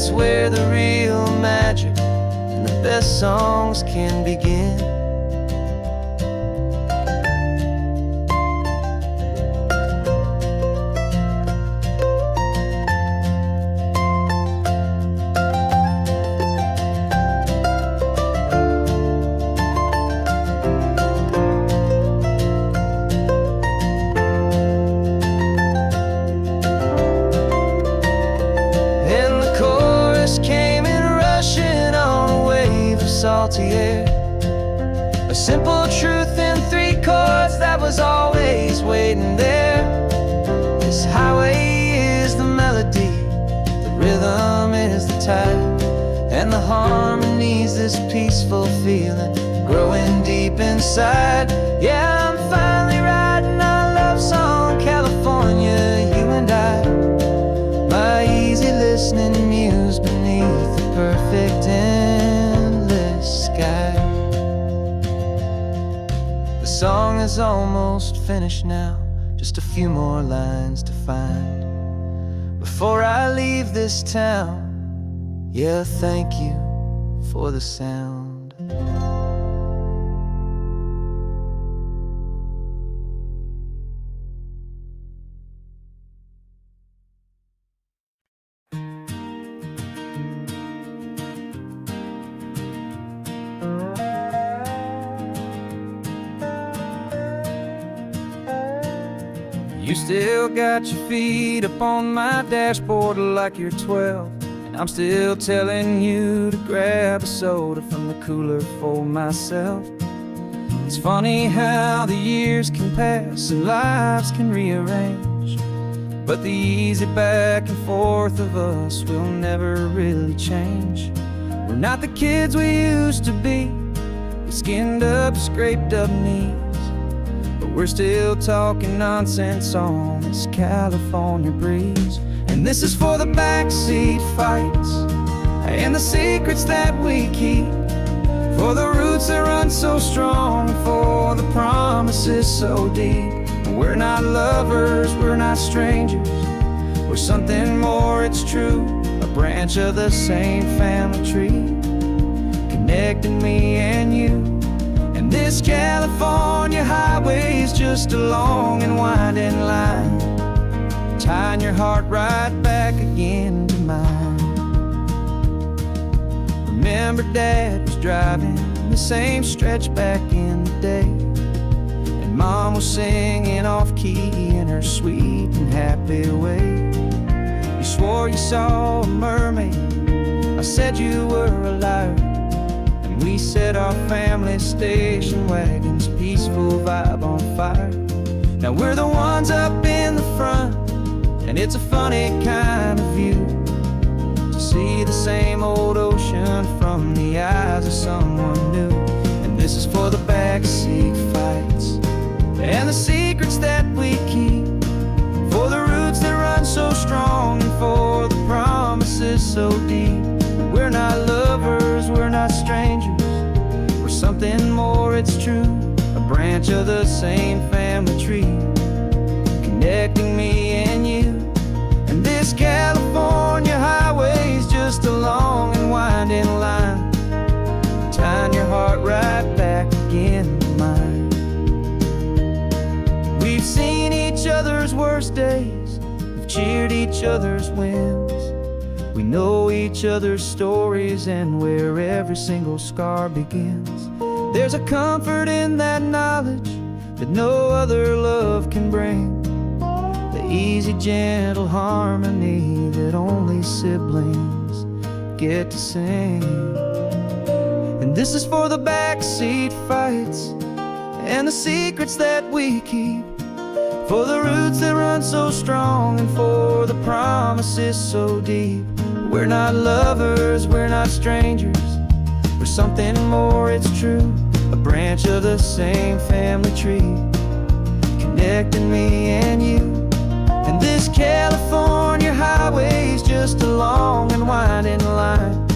It's where the real magic and the best songs can begin. Salty air, a simple truth in 3 chords that was always waiting there. This highway is the melody, the rhythm is the tide, and the harmony's this peaceful feeling growing deep inside. Yeah, I'm finally writing our love song, California, you and I. My easy listening muse beneath the perfect sky. The song is almost finished now, just a few more lines to find before I leave this town. Yeah, thank you for the sound. You still got your feet up on my dashboard like you're 12, and I'm still telling you to grab a soda from the cooler for myself. It's funny how the years can pass and lives can rearrange, but the easy back and forth of us will never really change. We're not the kids we used to be, with skinned up, scraped up knees, but we're still talking nonsense on this California breeze. And this is for the backseat fights and the secrets that we keep, for the roots that run so strong, for the promises so deep. We're not lovers, we're not strangers, we're something more, it's true, a branch of the same family tree, connecting me and you. And this California highway is just a long and winding line, tying your heart right back again to mine. Remember Dad was driving the same stretch back in the day, and Mom was singing off-key in her sweet and happy way. You swore you saw a mermaid, I said you were a liar, and we set our family station wagon's peaceful vibe on fire. Now we're the ones up in the front, and it's a funny kind of view to see the same old ocean from the eyes of someone new. And this is for the backseat fights and the secrets that we keep, for the roots that run so strong, and for the promises so deep. We're not lovers, we're not strangers, we're something more, it's true, a branch of the same family tree, connecting me and you. And this California highway's just a long and winding line, tying your heart right back again to mine. We've seen each other's worst days, we've cheered each other's wins, we know each other's stories and where every single scar begins. There's a comfort in that knowledge that no other love can bring, the easy, gentle harmony that only siblings get to sing. And this is for the backseat fights and the secrets that we keep, for the roots that run so strong, and for the promises so deep. We're not lovers, we're not strangers, we're something more, it's true, a branch of the same family tree, connecting me and you. And this California highway's just a long and winding line,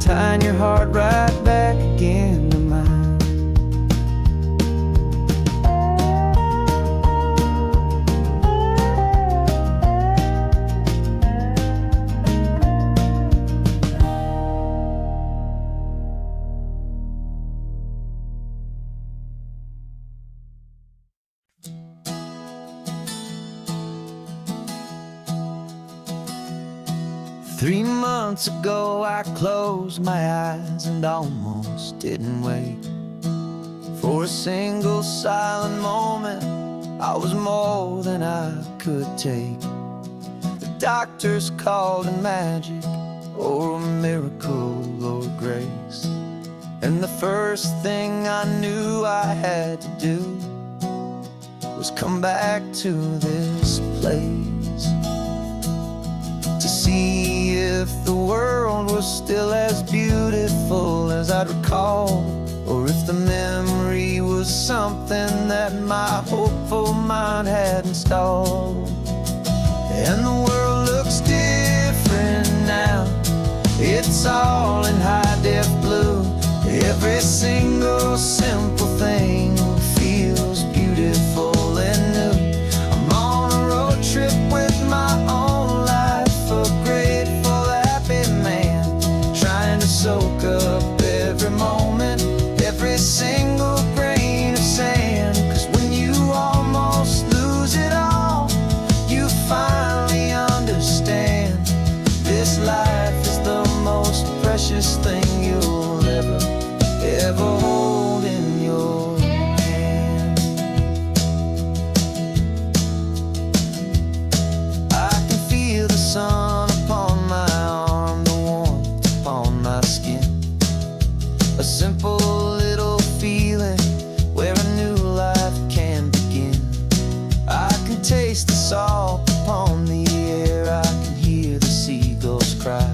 tying your heart right back again to mine. 3 months ago I closed my eyes and almost didn't wait for a single silent moment. I was more than I could take. The doctors called it magic, or a miracle, or grace. And the first thing I knew I had to do was come back to this place, to see if the world was still as beautiful as I'd recall, or if the memory was something that my hopeful mind had installed. And the world looks different now. It's all in high-def blue. Every single simple thing feels beautiful and new. I'm on a road trip with my own life, a grateful, happy man, trying to soak up every moment, every single grain of sand. 'Cause when you almost lose it all, you finally understand this life is the most precious thing you'll ever hold in your hand. I can feel the sun upon my arm, the warmth upon my skin, a simple little feeling where a new life can begin. I can taste the salt upon the air, I can hear the seagulls cry,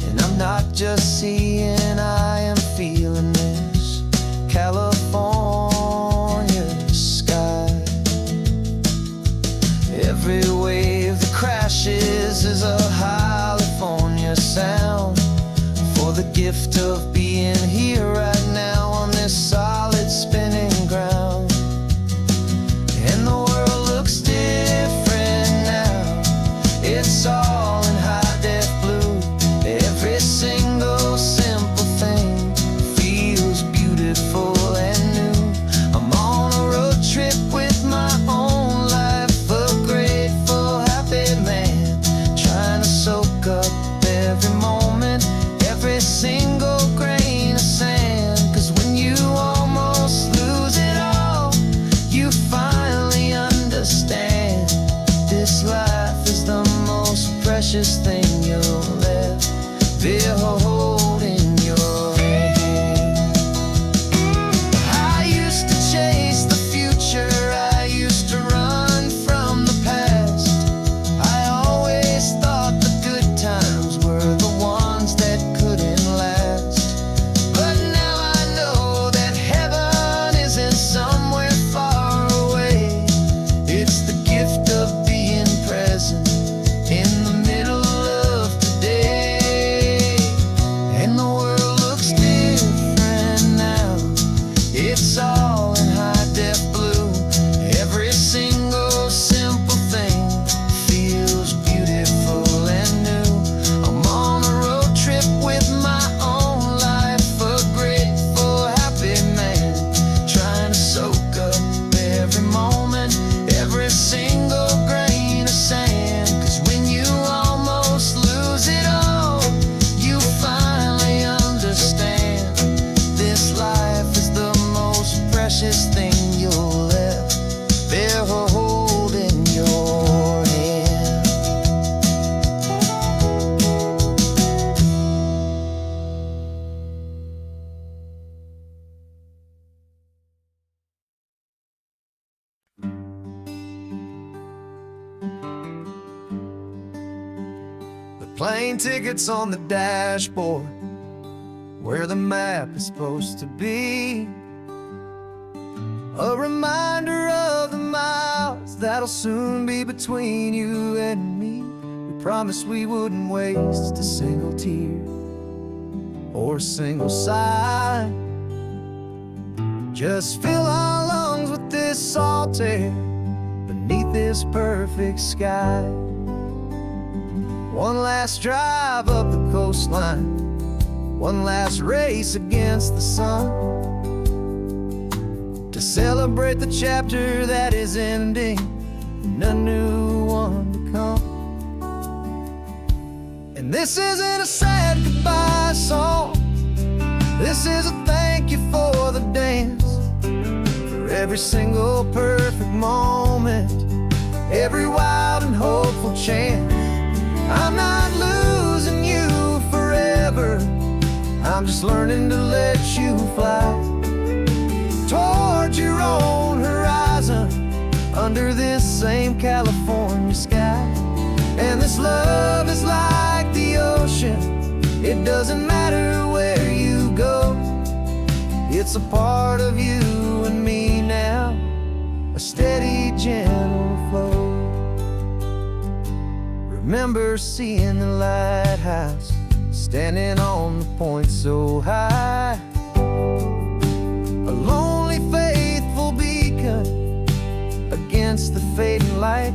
and I'm not just seeing, I am feeling this California sky. Every wave that crashes is a California sound, for the gift of being here right now on this solid spinning ground. And the world looks different now. It's all in high-def blue. Every single simple thing feels beautiful and new. I'm on a road trip with my own life, a grateful, happy man, trying to soak up every moment, every single grain of sand. 'Cause when you almost lose it all, you finally understand this life is the most precious thing you'll ever hold in your hand. I used to chase the future, I used to run from the past. I always thought the good times were the ones that couldn't last. But now I know that heaven isn't somewhere far away. It's the gift of being present in the middle of today. And the world looks different now. It's all in high-def blue. Every single simple thing feels beautiful and new. I'm on a road trip with my own life, a grateful, happy man, trying to soak up every moment, every single grain of sand. 'Cause when you almost lose it all, you finally understand this life is the most precious thing you'll ever hold in your hand. The plane tickets on the dashboard, where the map is supposed to be, a reminder of the miles that'll soon be between you and me. We promised we wouldn't waste a single tear or a single sigh. Just fill our lungs with this salt air beneath this perfect sky. One last drive up the coastline, one last race against the sun, to celebrate the chapter that is ending and a new one to come. And This isn't a sad goodbye song. This is a thank you for the dance, for every single perfect moment, every wild and hopeful chance. I'm not losing you forever, I'm just learning to let you fly towards your own horizon, under this same California sky. And this love is like the ocean, it doesn't matter where you go, it's a part of you and me now, a steady, gentle flow. Remember seeing the lighthouse, standing on the point so high, a lonely, faithful beacon against the fading light.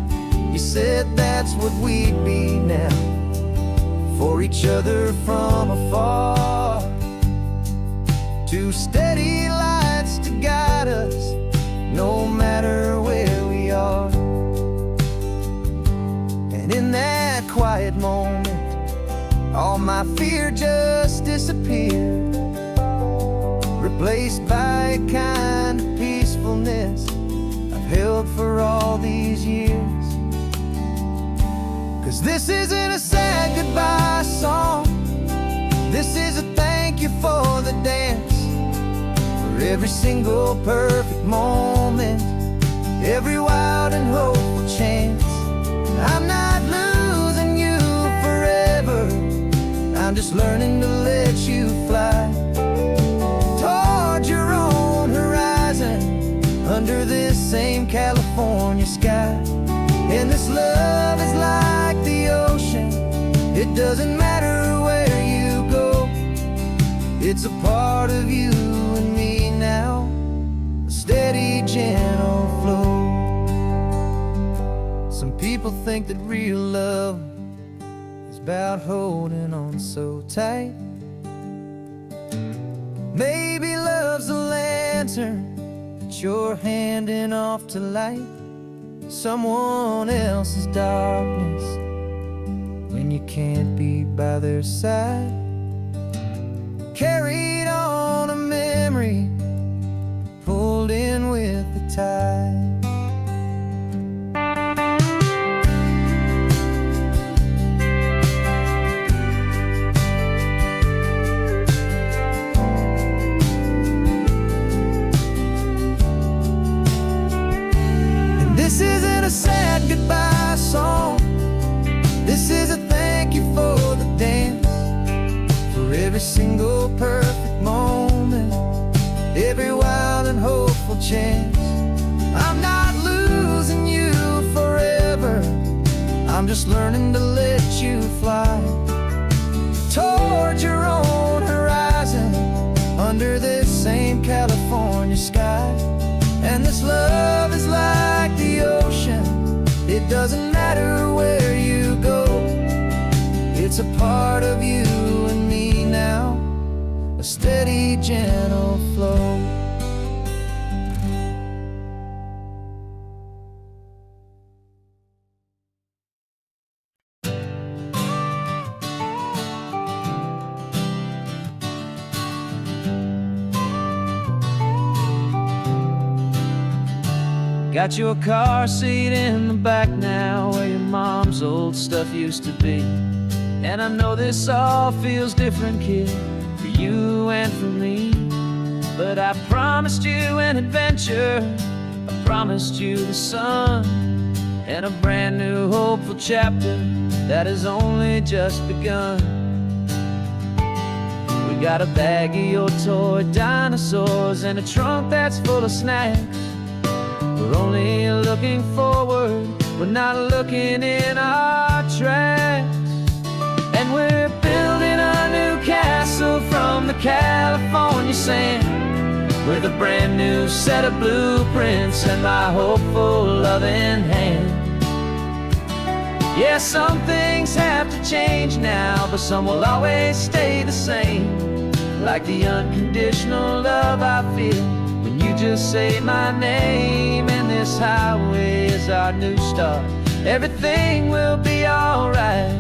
You said that's what we'd be now, for each other from afar. Two steady lights to guide us, no matter where we are. And in that quiet moment, all my fear just disappeared, replaced by a kind of peacefulness I've held for all these years. 'Cause this isn't a sad goodbye song, this is a thank you for the dance, for every single perfect moment, every wild and hopeful chance. I'm not losing you forever, I'm just learning to let you fly towards your own horizon, under this same California sky. And this love is like the ocean, it doesn't matter where you go, it's a part of you and me now, a steady, gentle flow. Some people think that real love is about holding on so tight. Maybe love's a lantern that you're handing off to light someone else's darkness when you can't be by their side. Carried on a memory, pulled in with the tide. This isn't a sad goodbye song, this is a thank you for the dance, for every single perfect moment, every wild and hopeful chance. I'm not losing you forever, I'm just learning to let you fly towards your own horizon, under this same California sky. And this love is like the ocean, it doesn't matter where you go, it's a part of you and me now, a steady, gentle flow. Got your car seat in the back now, where your mom's old stuff used to be. And I know this all feels different, kid, for you and for me. But I promised you an adventure, I promised you the sun, and a brand new hopeful chapter that has only just begun. We got a bag of your toy dinosaurs and a trunk that's full of snacks. We're only looking forward, we're not looking in our tracks. And we're building a new castle from the California sand, with a brand new set of blueprints and my hopeful loving hand. Yeah, some things have to change now, but some will always stay the same, like the unconditional love I feel when you just say my name. And this highway is our new start, everything will be alright,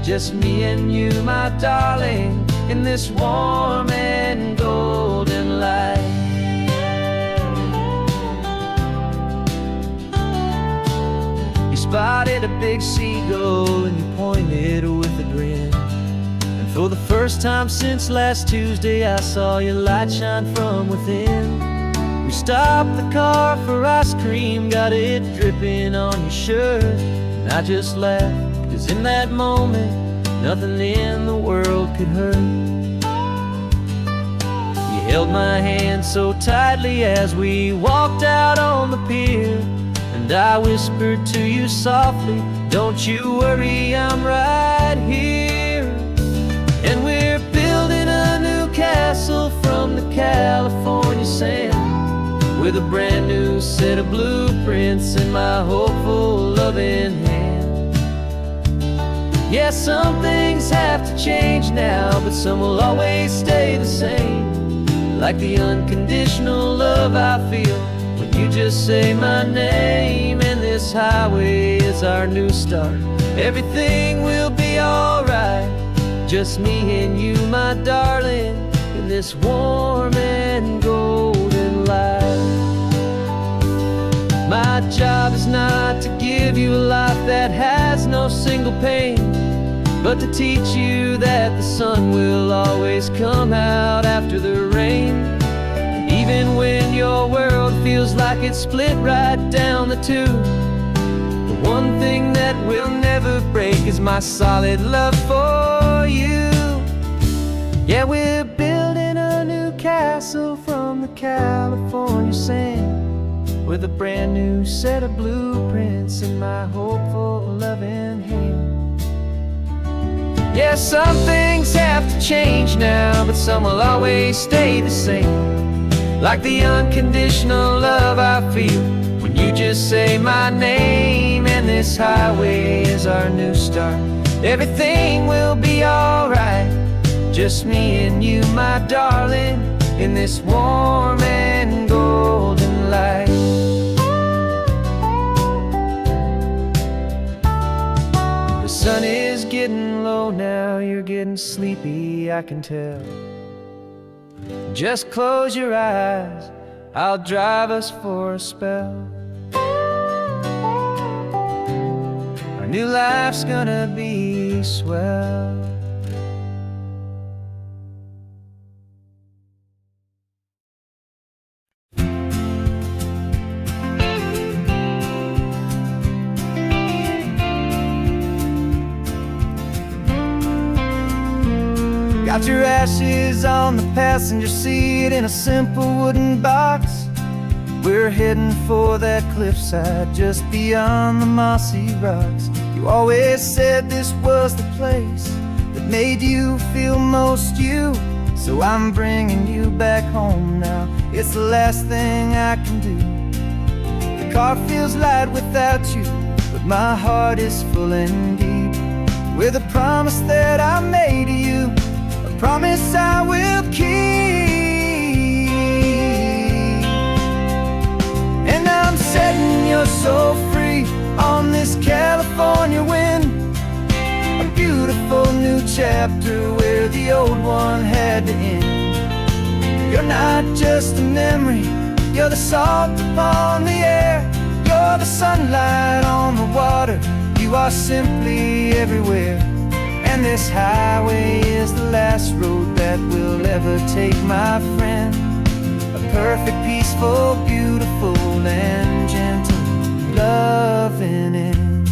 just me and you, my darling, in this warm and golden light. You spotted a big seagull and you pointed with a grin. And for the first time since last Tuesday, I saw your light shine from within. We stopped the car for ice cream, got it dripping on your shirt. And I just laughed, 'cause in that moment, nothing in the world could hurt. You held my hand so tightly as we walked out on the pier. And I whispered to you softly, don't you worry, I'm right here. And we're building a new castle from the California sand, with a brand new set of blueprints in my hopeful, loving hand. Yeah, some things have to change now, but some will always stay the same. Like the unconditional love I feel when you just say my name. And this highway is our new start. Everything will be alright, just me and you, my darling, in this warm and golden light. My job is not to give you a life that has no single pain, but to teach you that the sun will always come out after the rain. Even when your world feels like it's split right down the two, the one thing that will never break is my solid love for you. Yeah, we're building a new castle from the California sand, with a brand new set of blueprints in my hopeful, loving hand. Yeah, some things have to change now, but some will always stay the same. Like the unconditional love I feel when you just say my name. And this highway is our new start. Everything will be alright, just me and you, my darling, in this warm and golden light. The sun is getting low now, you're getting sleepy, I can tell. Just close your eyes, I'll drive us for a spell. Our new life's gonna be swell. Got your ashes on the passenger seat in a simple wooden box. We're heading for that cliffside just beyond the mossy rocks. You always said this was the place that made you feel most you. So I'm bringing you back home now, it's the last thing I can do. The car feels light without you, but my heart is full and deep with a promise that I made to you, promise I will keep. And I'm setting your soul free on this California wind, a beautiful new chapter where the old one had to end. You're not just a memory, you're the salt upon the air, you're the sunlight on the water, you are simply everywhere. And this highway is the last road that we'll ever take, my friend. A perfect, peaceful, beautiful, and gentle, loving end.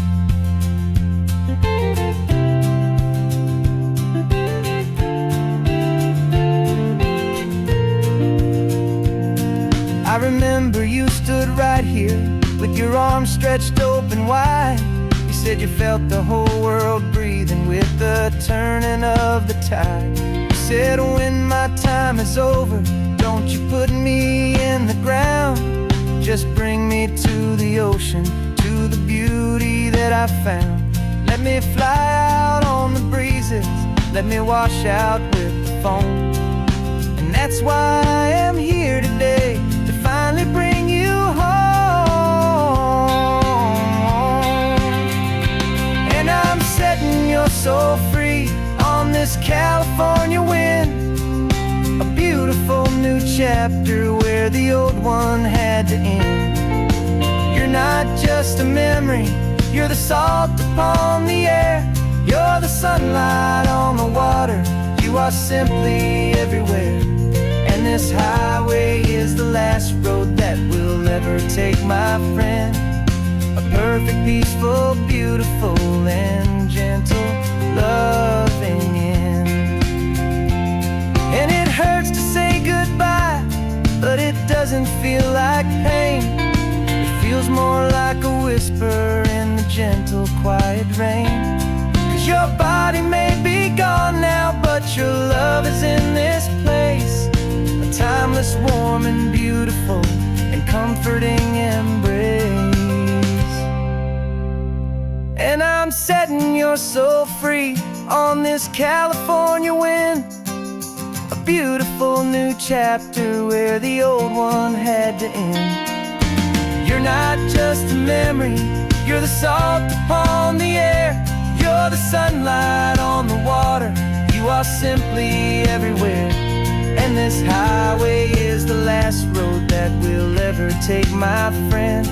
I remember you stood right here with your arms stretched open wide. You said you felt the whole world breathing with the turning of the tide. You said when my time is over, don't you put me in the ground, just bring me to the ocean, to the beauty that I found. Let me fly out on the breezes, let me wash out with the foam. And that's why I am here today, to finally bring you home. And I'm setting your so free on this California wind. A beautiful new chapter where the old one had to end. You're not just a memory, you're the salt upon the air. You're the sunlight on the water, you are simply everywhere. And this highway is the last road that we'll ever take, my friend. A perfect, peaceful, beautiful, and gentle, loving end. And it hurts to say goodbye, but it doesn't feel like pain. It feels more like a whisper in the gentle, quiet rain. 'Cause your body may be gone now, but your love is in this place. A timeless, warm, and beautiful, and comforting embrace. And I'm setting your soul free on this California wind. A beautiful new chapter where the old one had to end. You're not just a memory, you're the salt upon the air. You're the sunlight on the water, you are simply everywhere. And this highway is the last road that we'll ever take, my friend.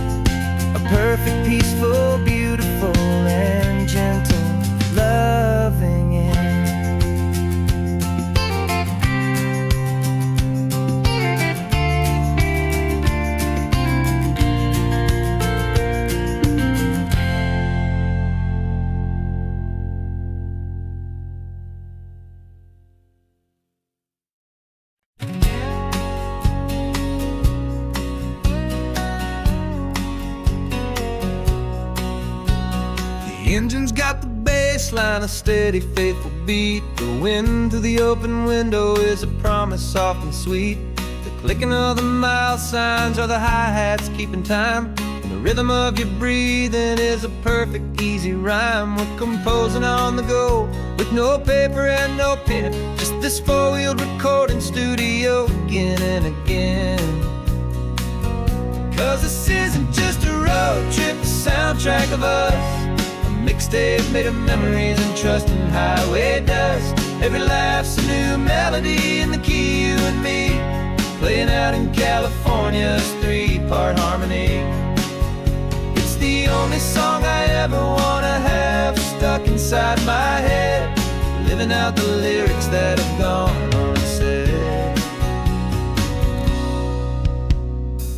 A perfect, peaceful, beautiful, and gentle, loving end. The engine's got the bass line, a steady, faithful beat. The wind through the open window is a promise soft and sweet. The clicking of the mile signs are the hi-hats keeping time. And the rhythm of your breathing is a perfect, easy rhyme. We're composing on the go with no paper and no pen. Just this four-wheeled recording studio again and again. 'Cause this isn't just a road trip, the soundtrack of us. Mixtape made of memories and trust in highway dust. Every laugh's a new melody in the key, you and me, playing out in California's three-part harmony. It's the only song I ever wanna have stuck inside my head, living out the lyrics that have gone unsaid.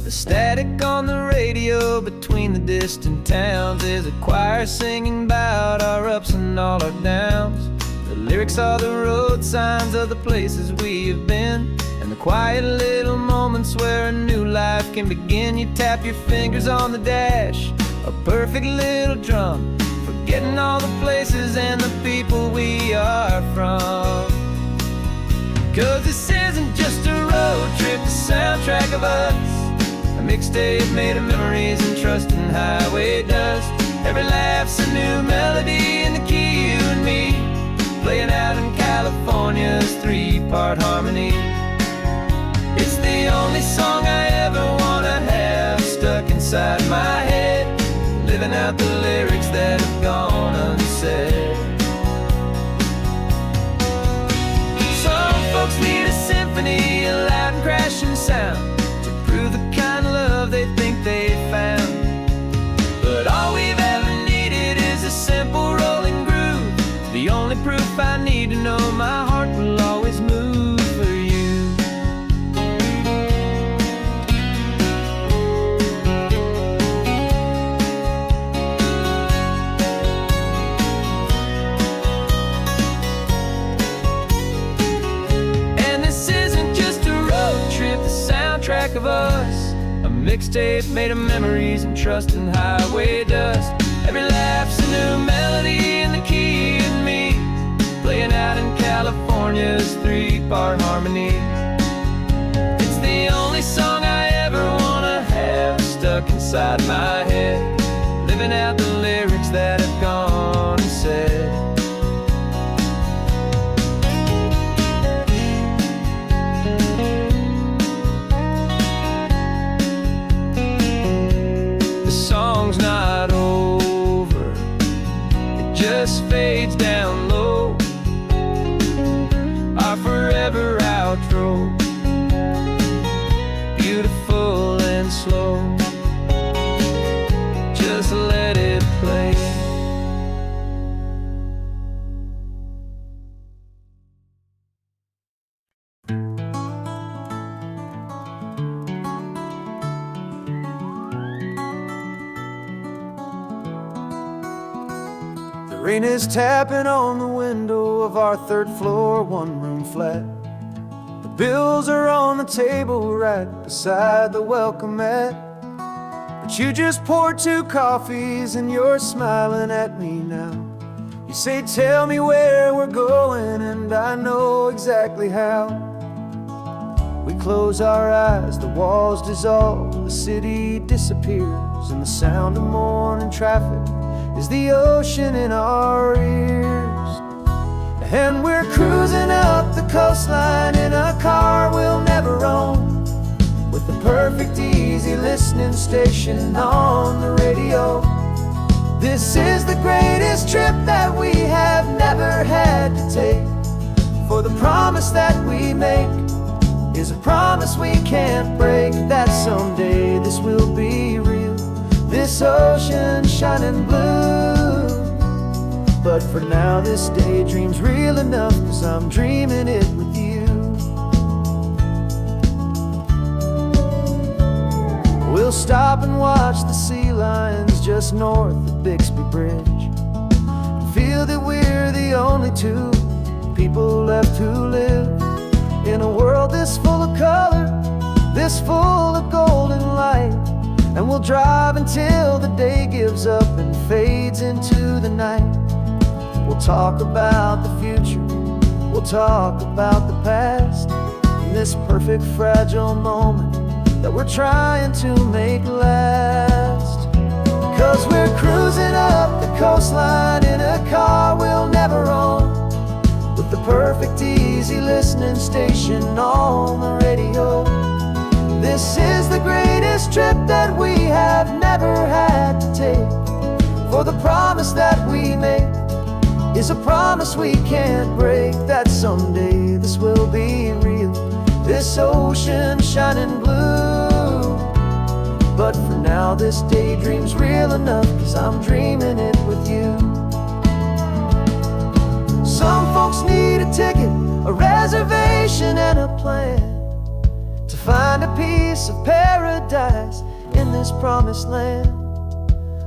The static on the radio between the distant towns is a choir singing about our ups and all our downs. The lyrics are the road signs of the places we have been, and the quiet little moments where a new life can begin. You tap your fingers on the dash, a perfect little drum, forgetting all the places and the people we are from. 'Cause this isn't just a road trip, the soundtrack of us. A mixtape made of memories and trust in highway dust. Every laugh's a new melody in the key, you and me, playing out in California's three-part harmony. It's the only song I ever wanna have stuck inside my head, living out the lyrics that have gone unsaid. Some folks need a symphony, a loud and crashing sound, the kind of love they think they found. But all we've ever needed is a simple rolling groove, the only proof I need to know my heart will always move for you. And this isn't just a road trip, the soundtrack of us. A mixtape made of memories and trust in highway dust. Every laugh's a new melody in the key, you and me, playing out in California's three-part harmony. It's the only song I ever wanna have stuck inside my head, living out the lyrics that have gone unsaid. The song's not over, it just fades down low, our forever outro, beautiful and slow. Just let it play. The rain is tapping on the window of our third floor, one-room flat. The bills are on the table right beside the welcome mat. But you just poured 2 coffees and you're smiling at me now. You say, tell me where we're going, and I know exactly how. We close our eyes, the walls dissolve, the city disappears, and the sound of morning traffic is the ocean in our ears. And we're cruising up the coastline in a car we'll never own, with the perfect easy listening station on the radio. This is the greatest trip that we have never had to take, for the promise that we make is a promise we can't break, that someday this will be real, this ocean shining blue. But for now this daydream's real enough, 'cause I'm dreaming it with you. We'll stop and watch the sea lions just north of Bixby Bridge, and feel that we're the only 2 people left who live in a world this full of color, this full of golden light. And we'll drive until the day gives up and fades into the night. We'll talk about the future, we'll talk about the past, in this perfect fragile moment that we're trying to make last. 'Cause we're cruising up the coastline in a car we'll never own, with the perfect easy listening station on the radio. This is the greatest trip that we have never had to take, for the promise that we make is a promise we can't break, that someday this will be real, this ocean shining blue. But for now this daydream's real enough, 'cause I'm dreaming it with you. Some folks need a ticket, a reservation and a plan, to find a piece of paradise in this promised land.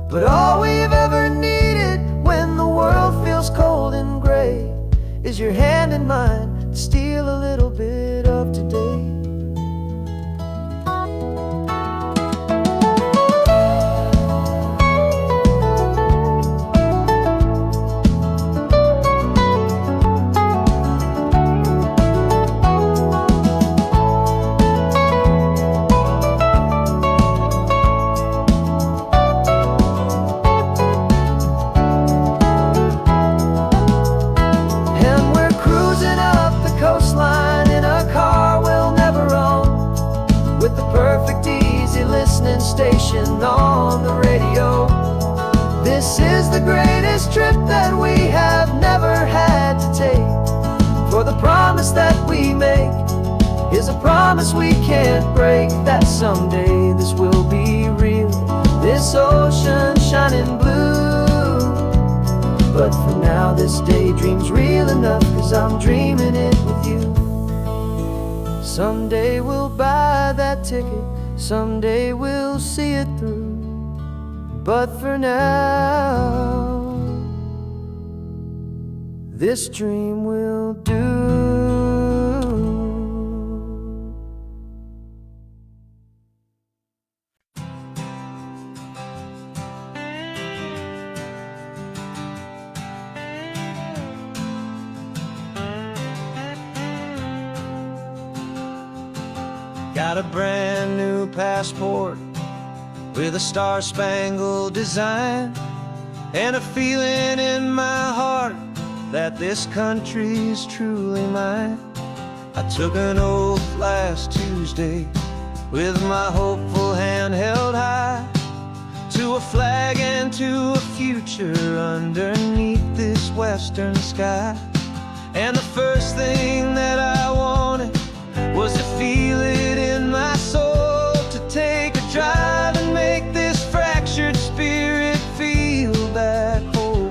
But all we've ever needed when the world feels cold and gray is your hand in mine to steal a little bit of today. Station on the radio. This is the greatest trip that we have never had to take, for the promise that we make is a promise we can't break, that someday this will be real, this ocean shining blue. But for now this daydream's real enough, 'cause I'm dreaming it with you. Someday we'll buy that ticket, someday we'll see it through, but for now this dream will do. Got a brand new passport with a star-spangled design, and a feeling in my heart that this country's truly mine. I took an oath last Tuesday with my hopeful hand held high, to a flag and to a future underneath western sky. And the first thing that I wanted was to feel it in my soul, to take a drive and make this fractured spirit feel back home.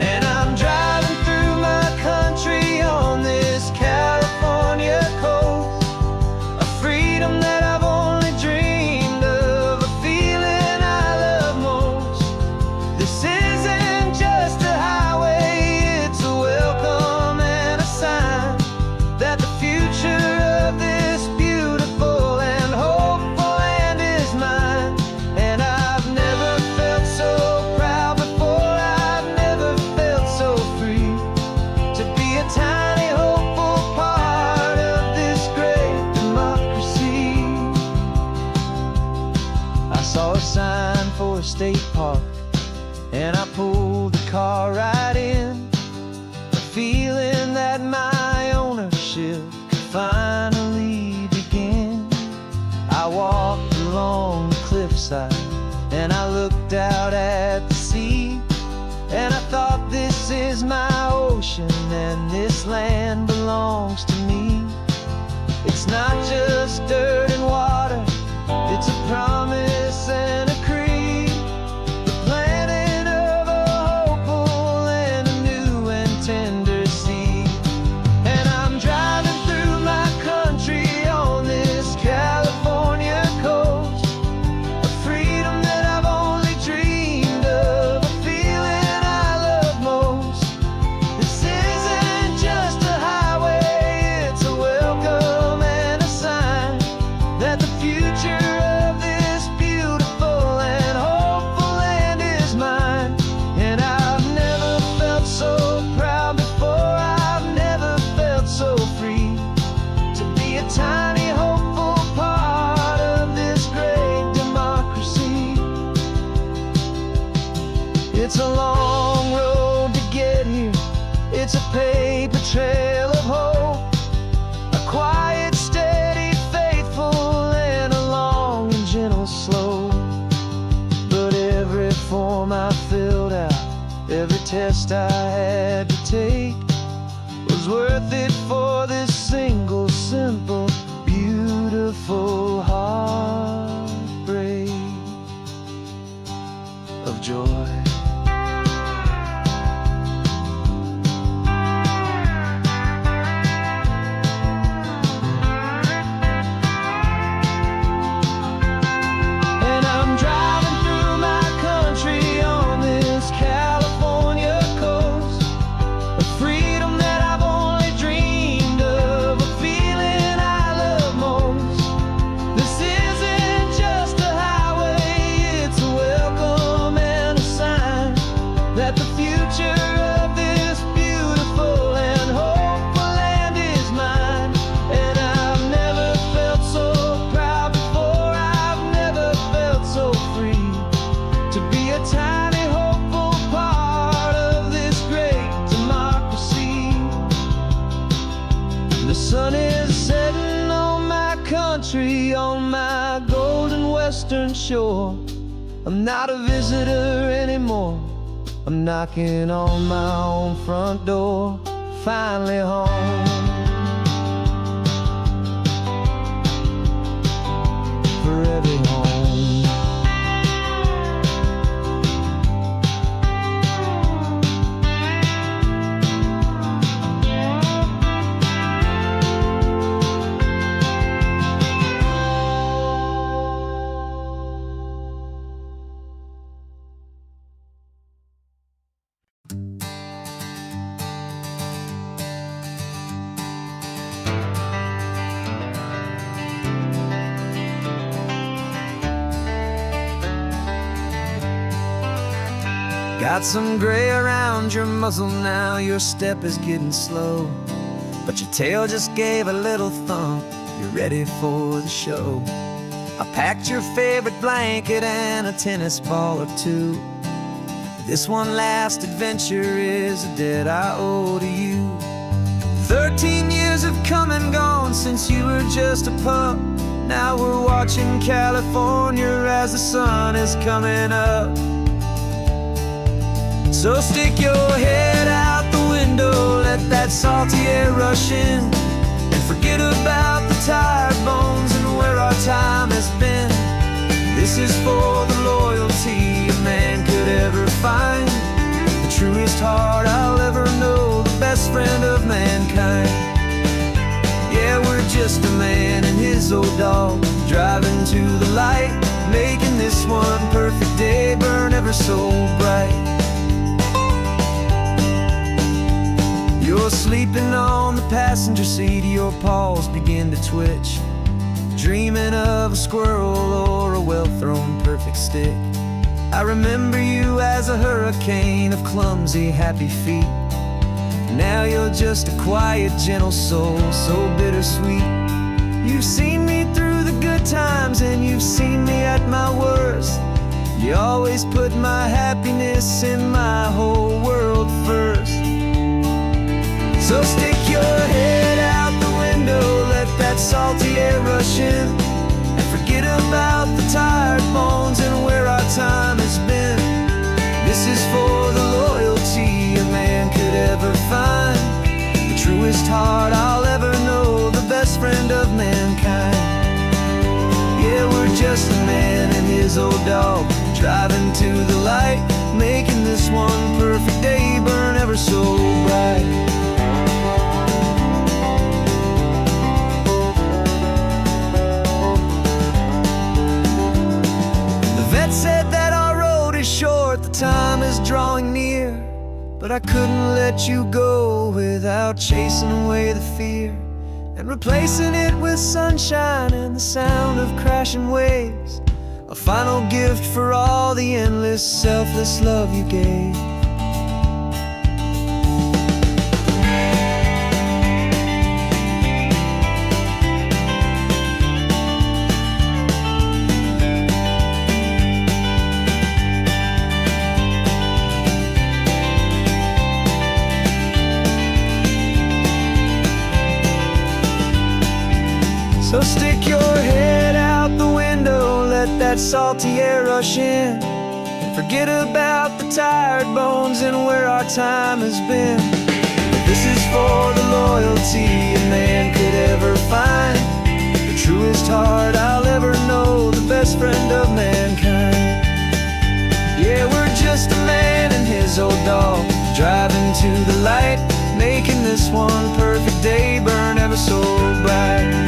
And I'm driving through my country on this California coast, a freedom that I've only dreamed of, a feeling I love most. This isn't just a highway, it's a welcome and a sign that the future of this beautiful and hopeful land is mine. And I've never felt so proud before, I've never felt so free, to be a tiny hopeful part of this great democracy. I saw a sign for a state park, and I pulled the car right in, feeling that my ownership could finally begin. I walked along the cliffside and I looked out at the sea, and I thought, this is my ocean and this land belongs to me. It's not just dirt and water, it's a promise and a creed, the planting of a hopeful and a new and tender seed. And I'm driving through my country on this California coast, a freedom that I've only dreamed of, a feeling I love most. This isn't just a highway, it's a welcome and a sign that the future of this beautiful and hopeful land is mine. And I've never felt so proud before, I've never felt so free, to be a tiny hopeful part of this great democracy. It's a long road to get here, it's a paper trail of hope, a quiet, steady, faithful, and a long and gentle slope. But every form I filled out, every test I had to take, was worth it for this single, simple, beautiful heartbreak of joy. And I'm driving through my country on this California coast, a freedom that I've only dreamed of, a feeling I love most. This isn't just a highway, it's a welcome and a sign that the future of this beautiful and hopeful land is mine. And I've never felt so proud before, I've never felt so free, to be a tiny hopeful part of this great democracy. The sun is setting on my country, on my golden western shore. I'm not a visitor anymore, I'm knocking on my own front door, finally home. Forever home. Got some gray around your muzzle now, your step is getting slow, but your tail just gave a little thump, you're ready for the show. I packed your favorite blanket and a tennis ball or two. This one last adventure is a debt I owe to you. 13 years have come and gone since you were just a pup. Now we're watching California as the sun is coming up. So stick your head out let that salty air rush in, and forget about the tired bones and where our time has been. This is for the loyalty a man could ever find, the truest heart I'll ever know, the best friend of mankind. Yeah, we're just a man and his old dog, driving to the light, making this one perfect day burn ever so bright. You're sleeping on the passenger seat, your paws begin to twitch, dreaming of a squirrel or a well-thrown perfect stick. I remember you as a hurricane of clumsy, happy feet. Now you're just a quiet, gentle soul, so bittersweet. You've seen me through the good times and you've seen me at my worst. You always put my happiness in my whole world first. So stick your head out the window, let that salty air rush in, and forget about the tired bones and where our time has been. This is for the loyalty a man could ever find, the truest heart I'll ever know, the best friend of mankind. Yeah, we're just a man and his old dog, driving to the light, making this one perfect day burn ever so bright. Said that our road is short, the time is drawing near, but I couldn't let you go without chasing away the fear, and replacing it with sunshine and the sound of crashing waves, a final gift for all the endless, selfless love you gave. So stick your head out the window, let that salty air rush in, and forget about the tired bones and where our time has been. This is for the loyalty a man could ever find, the truest heart I'll ever know, the best friend of mankind. Yeah, we're just a man and his old dog, driving to the light, making this one perfect day burn ever so bright.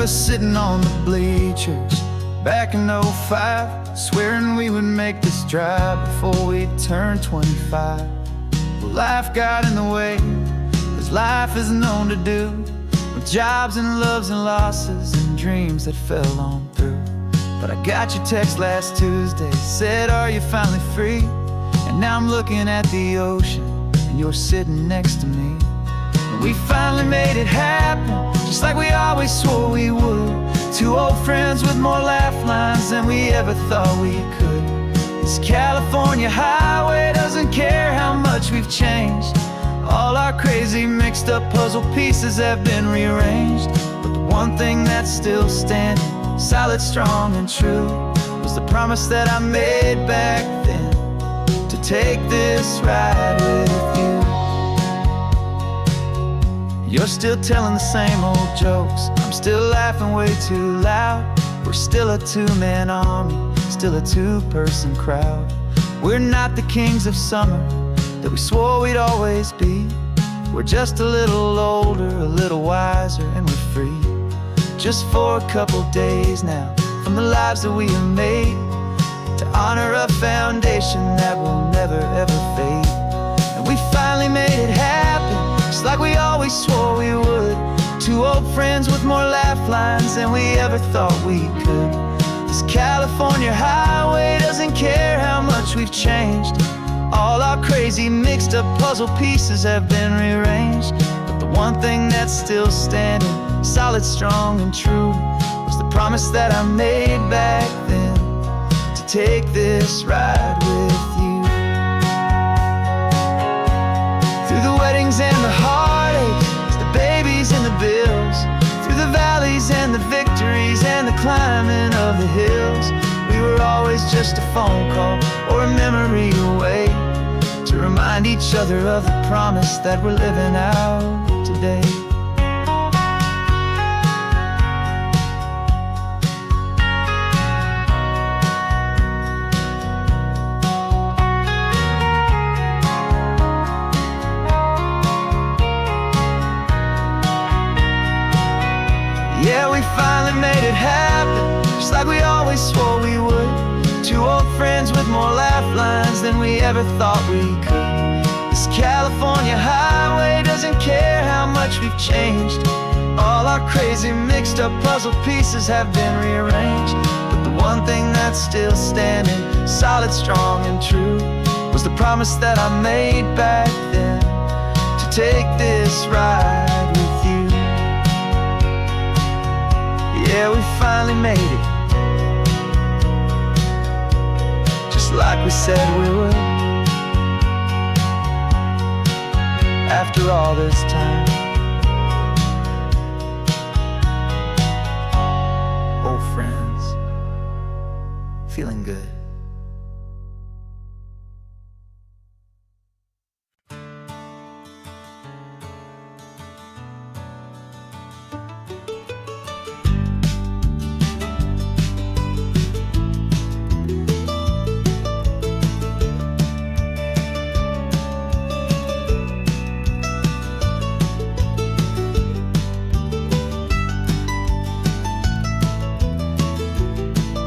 Sitting on the bleachers back in '05, swearing we would make this drive before we turned 25. Well, life got in the way, as life is known to do, with jobs and loves and losses and dreams that fell on through. But I got your text last Tuesday, said, are you finally free? And now I'm looking at the ocean and you're sitting next to me. We finally made it happen, just like we always swore we would. Two old friends with more laugh lines than we ever thought we could. This California highway doesn't care how much we've changed. All our crazy mixed up puzzle pieces have been rearranged, but the one thing that's still standing, solid, strong and true, was the promise that I made back then, to take this ride with you. You're still telling the same old jokes, I'm still laughing way too loud. We're still a two-man army, still a two-person crowd. We're not the kings of summer that we swore we'd always be. We're just a little older, a little wiser, and we're free. Just for a couple days now, from the lives that we have made, to honor a foundation that will never ever fade. And we finally made it happen, just like we always swore we would. Two old friends with more laugh lines than we ever thought we could. This California highway doesn't care how much we've changed. All our crazy mixed up puzzle pieces have been rearranged, but the one thing that's still standing, solid, strong, and true, was the promise that I made back then, to take this ride with you. Through the weddings and the heartaches, the babies and the bills, through the valleys and the victories and the climbing of the hills, we were always just a phone call or a memory away, to remind each other of the promise that we're living out today. Yeah, we finally made it happen, just like we always swore we would. Two old friends with more laugh lines than we ever thought we could. This California highway doesn't care how much we've changed. All our crazy mixed up puzzle pieces have been rearranged, but the one thing that's still standing, solid, strong, and true, was the promise that I made back then, to take this ride with you. Yeah, we finally made it, just like we said we would. After all this time, old friends, feeling good.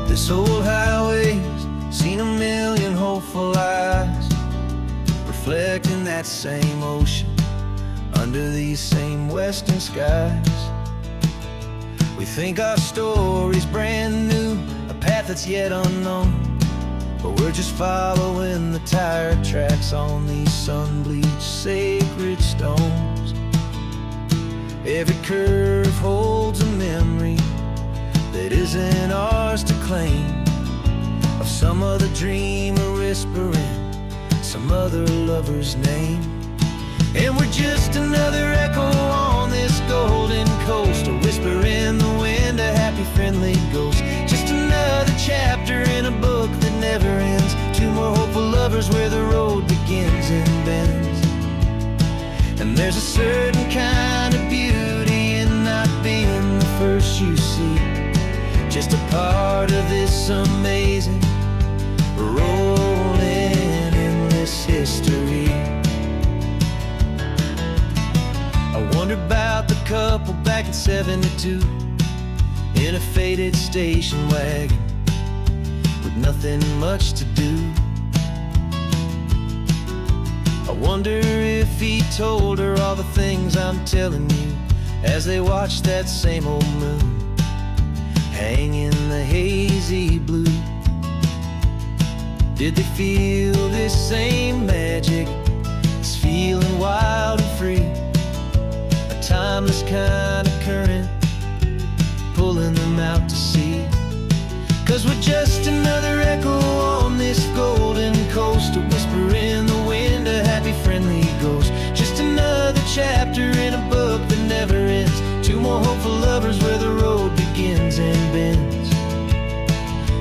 This old highway's seen a million hopeful eyes, reflecting that same ocean under these same western skies. We think our story's brand new, a path that's yet unknown, but we're just following the tire tracks on these sun-bleached sacred stones. Every curve holds a memory that isn't ours to claim, of some other dreamer whispering some other lover's name. And we're just another echo on this golden coast, a whisper in the wind, a happy friendly ghost. Just another chapter in a book that never ends, two more hopeful lovers where the road begins and bends. And there's a certain kind of beauty in not being the first you see, just a part of this amazing, rolling, endless history. I wonder about the couple back in '72 in a faded station wagon with nothing much to do. I wonder if he told her all the things I'm telling you, as they watched that same old moon hang in the hazy blue. Did they feel this same magic, this feeling wild and free, a timeless kind of current pulling them out to sea? 'Cause we're just another echo on this golden coast, a whisper in the wind, a happy friendly ghost. Just another chapter in a book that never ends, two more hopeful lovers where the road begins and bends.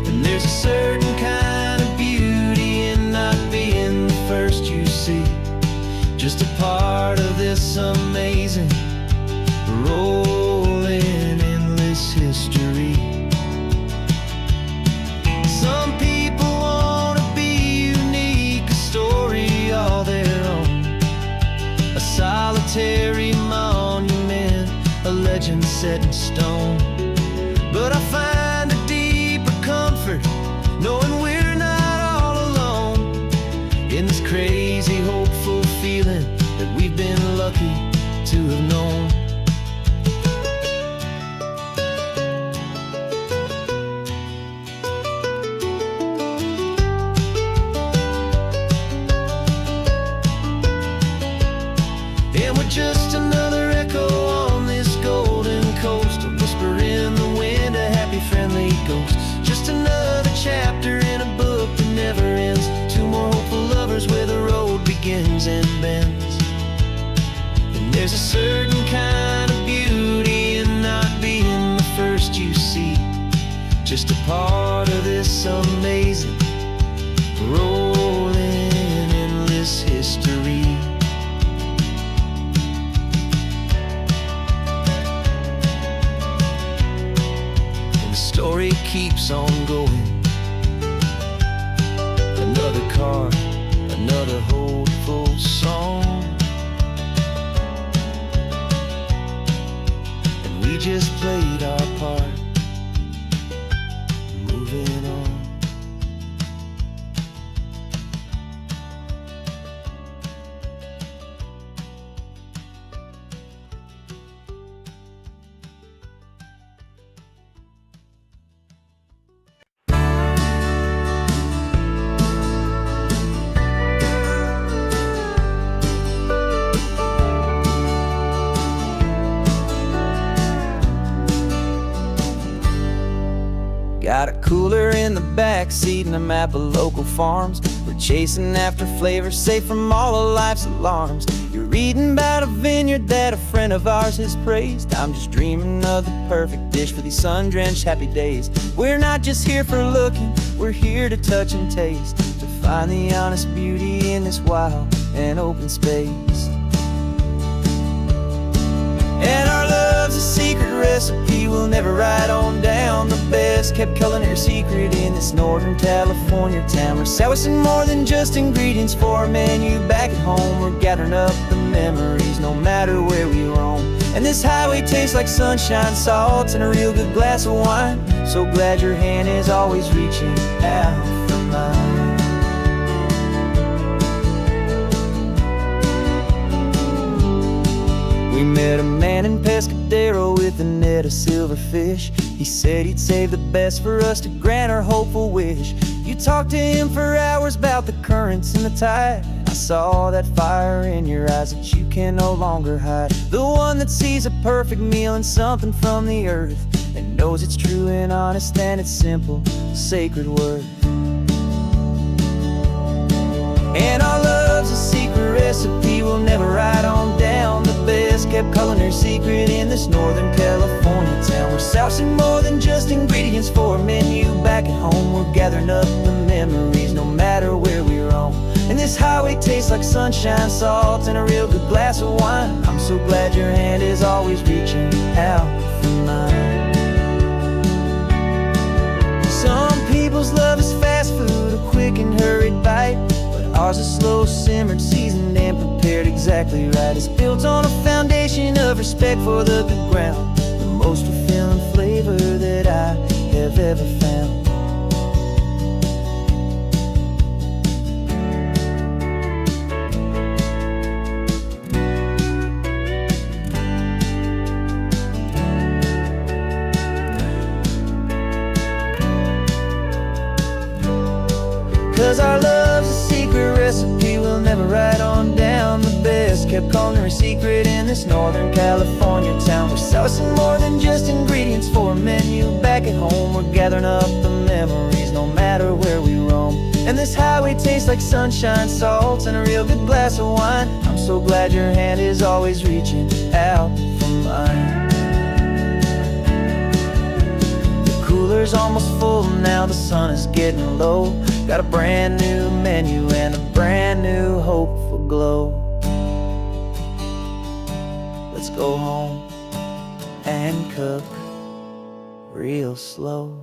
And there's a certain kind of beauty in not being the first you see, just a part of this amazing, rolling, endless history. Some people want to be unique, a story all their own, a solitary monument, a legend set in stone. But I find a deeper comfort knowing we're not all alone in this crazy, hopeful feeling that we've been lucky to have known. There's a certain kind of beauty in not being the first you see, just a part of this amazing, rolling, endless history. And the story keeps on going. Another card, another hopeful song, and we just played our part, moving on. Got a cooler in the back seat and a map of local farms. We're chasing after flavors safe from all of life's alarms. You're reading about a vineyard that a friend of ours has praised. I'm just dreaming of the perfect dish for these sun-drenched happy days. We're not just here for looking, we're here to touch and taste, to find the honest beauty in this wild and open space. And our love's a secret recipe we'll never write on down. The best kept culinary secret in this Northern California town. We're selling more than just ingredients for a menu back at home. We're gathering up the memories no matter where we roam. And this highway tastes like sunshine, salt, and a real good glass of wine. So glad your hand is always reaching out for mine. We met a man in Pescadero with a net of silverfish. He said he'd save the best for us to grant our hopeful wish. You talked to him for hours about the currents and the tide. I saw that fire in your eyes that you can no longer hide. The one that sees a perfect meal in something from the earth, and knows it's true and honest and it's simple, sacred worth. And our love's a secret recipe we'll never write on down. The best kept culinary secret in this Northern California town. We're sourcing more than just ingredients for a menu back at home. We're gathering up the memories no matter where we roam. And this highway tastes like sunshine, salt, and a real good glass of wine. I'm so glad your hand is always reaching out for mine. Some people's love is fast food, a quick and hurried bite. Ours is slow simmered, seasoned, and prepared exactly right. It's built on a foundation of respect for the good ground, the most fulfilling flavor that I have ever found. 'Cause our love's a secret recipe we'll never write on down. The best kept culinary secret in this Northern California town. We're sourcing more than just ingredients for a menu back at home. We're gathering up the memories no matter where we roam. And this highway tastes like sunshine, salt, and a real good glass of wine. I'm so glad your hand is always reaching out for mine. The cooler's almost full now, the sun is getting low. Got a brand new menu and a brand new hopeful glow. Let's go home and cook real slow.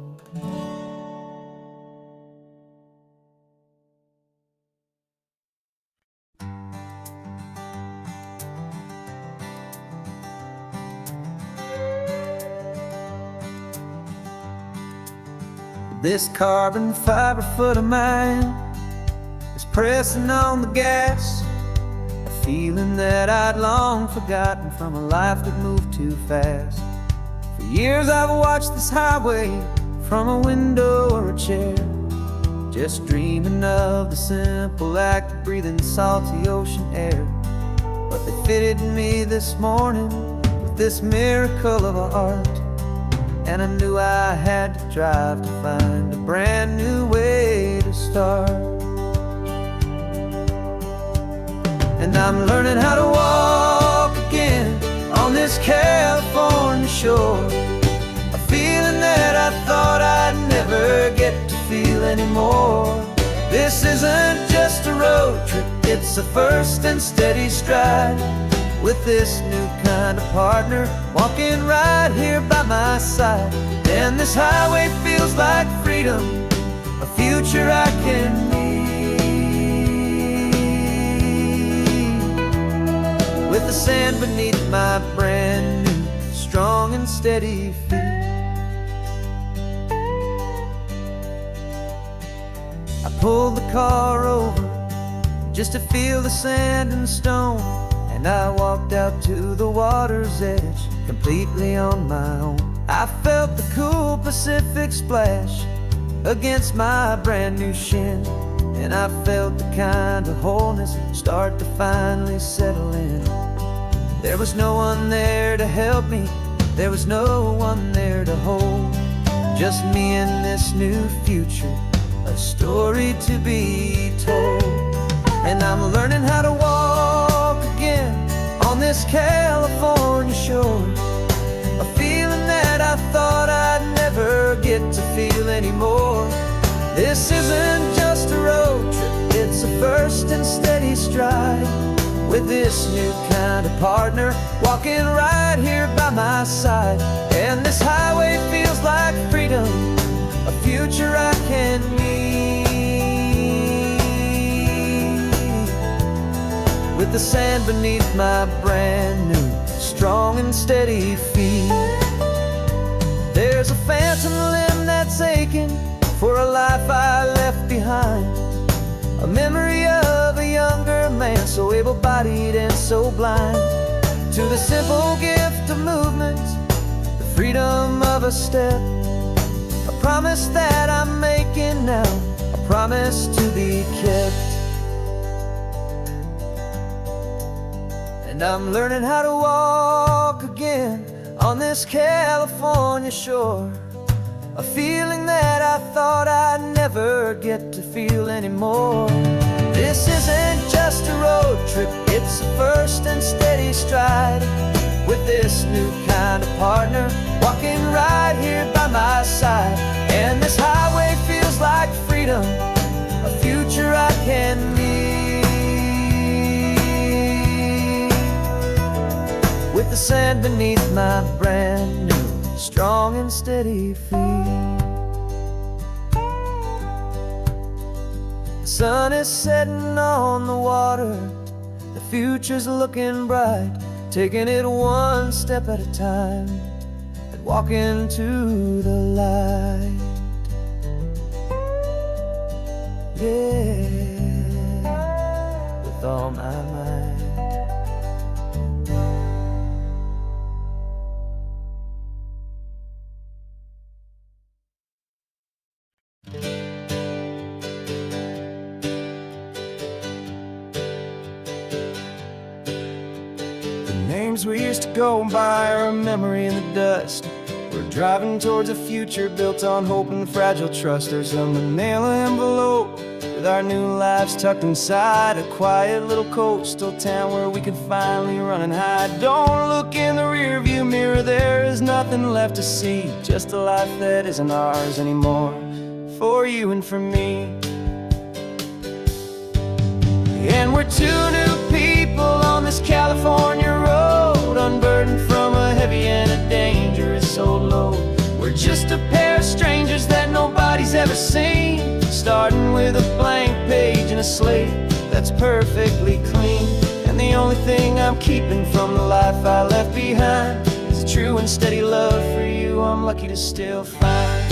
This carbon fiber foot of mine is pressing on the gas, a feeling that I'd long forgotten from a life that moved too fast. For years I've watched this highway from a window or a chair, just dreaming of the simple act of breathing salty ocean air. But they fitted me this morning with this miracle of art, and I knew I had to drive to find a brand new way to start. And I'm learning how to walk again, anymore. This isn't just a road trip, it's a first and steady stride. With this new kind of partner walking right here by my side. And this highway feels like freedom, a future I can need. With the sand beneath my brand new, strong and steady feet. I pulled the car over just to feel the sand and stone, and I walked out to the water's edge, completely on my own. I felt the cool Pacific splash against my brand new shin, and I felt the kind of wholeness start to finally settle in. There was no one there to help me, there was no one there to hold. Just me and this new future, a story to be told. And I'm learning how to walk again on this California shore, a feeling that I thought I'd never get to feel anymore. This isn't just a road trip, it's a first and steady stride. With this new kind of partner walking right here by my side. And this highway feels like freedom, a future I can need. With the sand beneath my brand new, strong and steady feet. There's a phantom limb that's aching for a life I left behind, a memory of a younger man, so able-bodied and so blind. To the simple gift of movement, the freedom of a step, a promise that I'm making now, a promise to be kept. And I'm learning how to walk again on this California shore, a feeling that I thought I'd never get to feel anymore. This isn't just a road trip, it's a first and steady stride. With this new kind of partner walking right here by my side. And this highway feels like freedom, a future I can need. With the sand beneath my brand new, strong and steady feet. The sun is setting on the water, the future's looking bright, taking it one step at a time and walking to the light. Yeah, with all my might. Names we used to go by are a memory in the dust. We're driving towards a future built on hope and fragile trust. There's a manila envelope with our new lives tucked inside, a quiet little coastal town where we could finally run and hide. Don't look in the rearview mirror, there is nothing left to see, just a life that isn't ours anymore, for you and for me. And we're two new people on this California road, unburdened from a heavy and a dangerous old load. We're just a pair of strangers that nobody's ever seen, starting with a blank page and a slate that's perfectly clean. And the only thing I'm keeping from the life I left behind is a true and steady love for you I'm lucky to still find.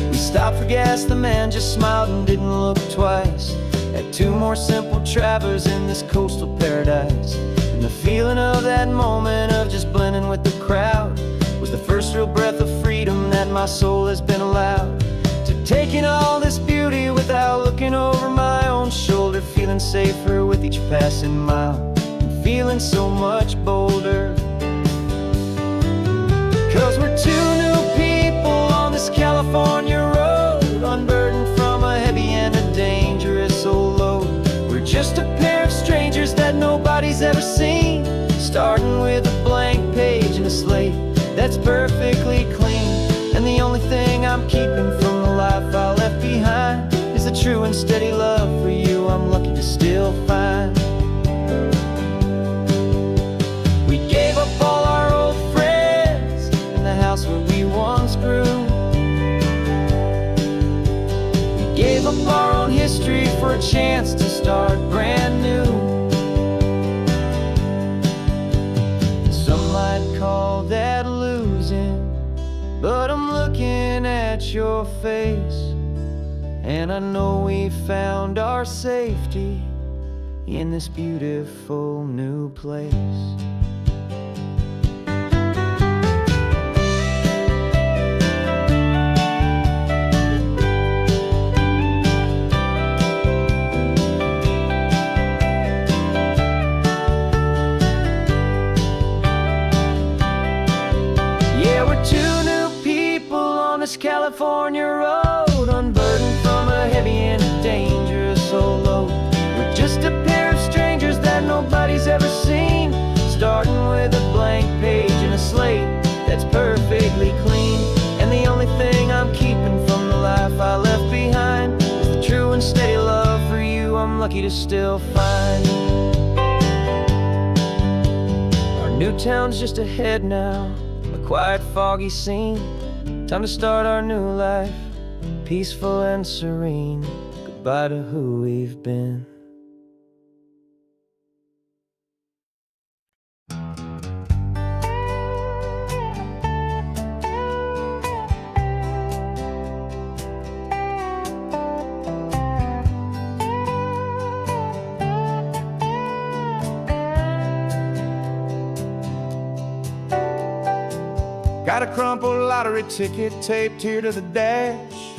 We stopped for gas, the man just smiled and didn't look twice. Had two more simple travelers in this coastal paradise. And the feeling of that moment of just blending with the crowd was the first real breath of freedom that my soul has been allowed to take in all this beauty without looking over my own shoulder, feeling safer with each passing mile and feeling so much bolder. 'Cause we're two new people on this California road, unburdened from a heavy and a dangerous old load. We're just a pair of strangers that nobody's ever seen, starting with a blank page and a slate that's perfectly clean. And the only thing I'm keeping from the life I left behind is the true and steady love for you I'm lucky to still find. We gave up all our old friends in the house where we once grew. We gave up our own history for a chance to start brand new. Some might call that losing, but I'm looking at your face, and I know we found our safety in this beautiful new place. Yeah, we're two new people on this California road, unburdened from a heavy and dangerous old load. We're just a pair of strangers that nobody's ever seen, starting with a blank page and a slate that's perfectly clean. And the only thing I'm keeping from the life I left behind is the true and steady love for you I'm lucky to still find. Our new town's just ahead now, a quiet, foggy scene. Time to start our new life, peaceful and serene. Goodbye to who we've been. Got a crumpled lottery ticket taped here to the dash,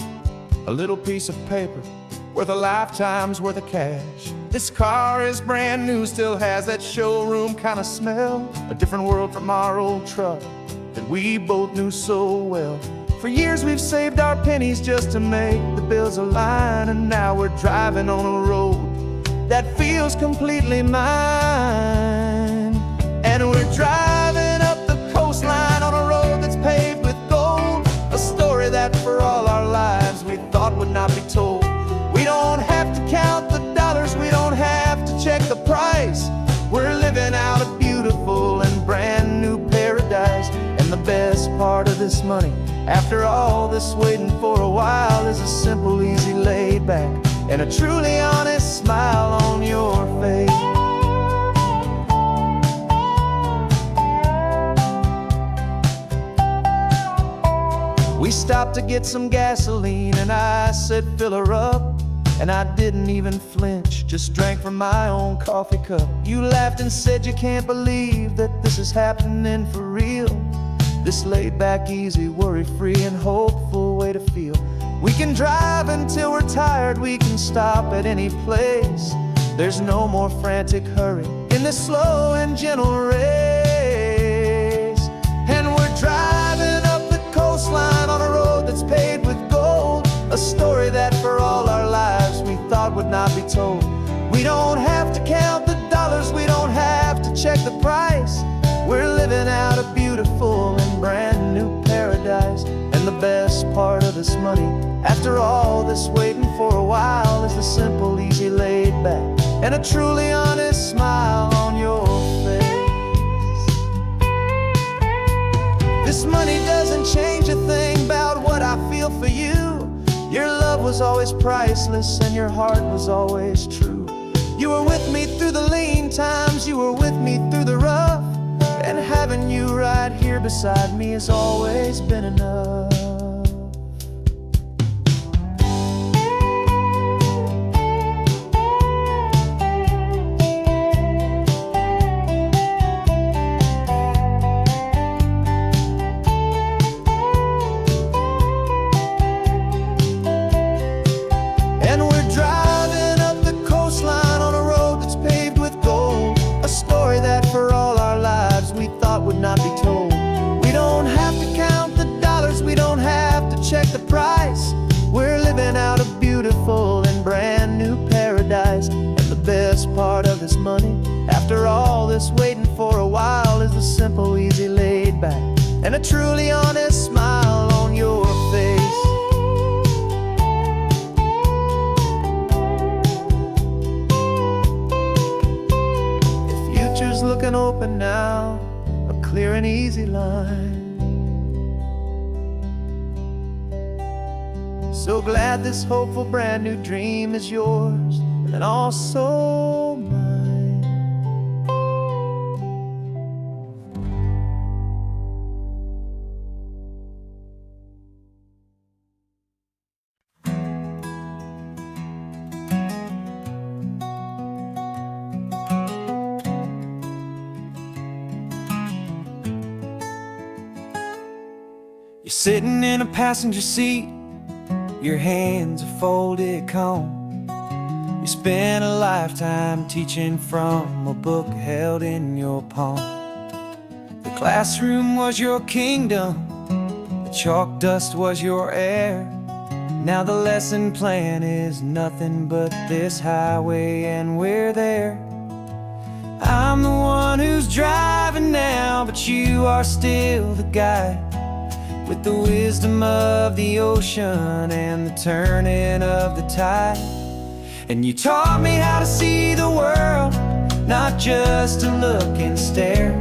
a little piece of paper worth a lifetime's worth of cash. This car is brand new, still has that showroom kind of smell, a different world from our old truck that we both knew so well. For years we've saved our pennies just to make the bills align, and now we're driving on a road that feels completely mine. And we're driving up the coastline on a road that's paved with gold, a story that for all our lives we thought would not be told. We don't have to count the dollars, we don't have to check the price. We're living out a beautiful and brand new paradise. And the best part of this money, after all this waiting for a while, is a simple, easy, laid back, and a truly honest smile on your face. We stopped to get some gasoline, and I said, fill her up. And I didn't even flinch, just drank from my own coffee cup. You laughed and said you can't believe that this is happening for real. This laid back, easy, worry-free and hopeful way to feel. We can drive until we're tired, we can stop at any place. There's no more frantic hurry in this slow and gentle race. And we're driving up the coastline on a road that's paved with gold, a story that for all our lives we thought would not be told. We don't have to count the dollars, we don't have to check the price. We're living out a beautiful and brand new paradise. And the best part of this money, after all this waiting for a while, is the simple, easy, laid back, and a truly honest smile on your face. This money doesn't change a thing about what I feel for you. Your love was always priceless and your heart was always true. You were with me through the lean times, you were with me through the rough, and having you right here beside me has always been enough. Not be told. We don't have to count the dollars, we don't have to check the price. We're living out a beautiful and brand new paradise. And the best part of this money, after all this waiting for a while, is the simple, easy, laid back, and a truly honest smile on your face. future's looking open now, a clear and easy line. So glad this hopeful brand new dream is yours and also mine. You're sitting in a passenger seat, your hands are folded calm. You spent a lifetime teaching from a book held in your palm. The classroom was your kingdom, the chalk dust was your air. Now the lesson plan is nothing but this highway and we're there. I'm the one who's driving now, but you are still the guide, with the wisdom of the ocean and the turning of the tide. And you taught me how to see the world, not just to look and stare.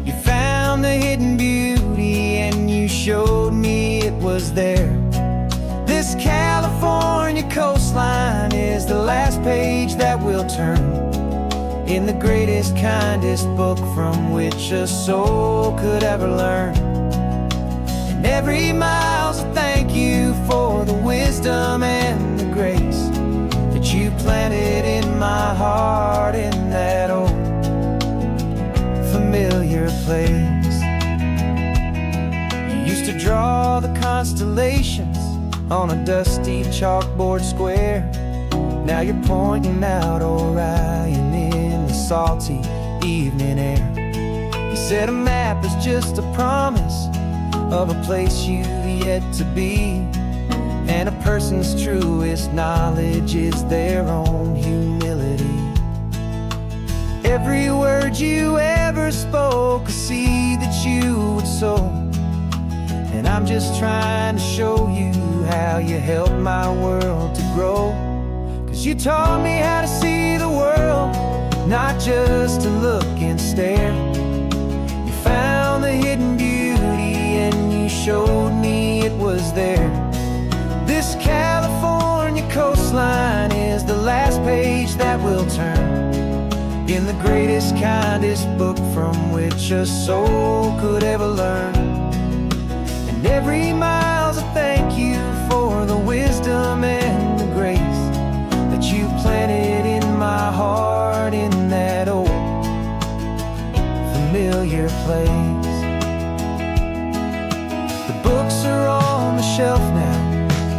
You found the hidden beauty and you showed me it was there. This California coastline is the last page that we'll turn in the greatest, kindest book from which a soul could ever learn. And every mile's a thank you for the wisdom and the grace that you planted in my heart in that old familiar place. You used to draw the constellations on a dusty chalkboard square. Now you're pointing out Orion in the salty evening air. You said a map is just a promise of a place you've yet to be, and a person's truest knowledge is their own humility. Every word you ever spoke, a seed that you would sow, and I'm just trying to show you how you helped my world to grow. 'Cause you taught me how to see the world, not just to look and stare. You found the hidden beauty and you showed me it was there. This California coastline is the last page that we'll turn in the greatest, kindest book from which a soul could ever learn. And every mile's a thank you for the wisdom and the grace that you planted in my heart in that old familiar place. The books are on the shelf now,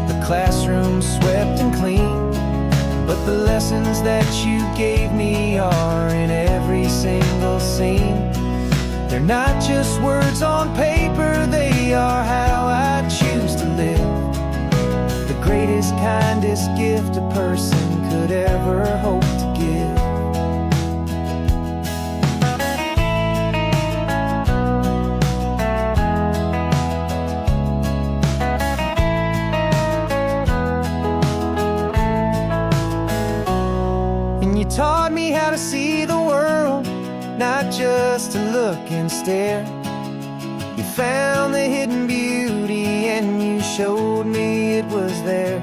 the classroom swept and clean, but the lessons that you gave me are in every single scene. They're not just words on paper, they are how I choose to live. The greatest, kindest gift a person could ever hope to give. You taught me how to see the world, not just to look and stare. You found the hidden beauty and you showed me it was there.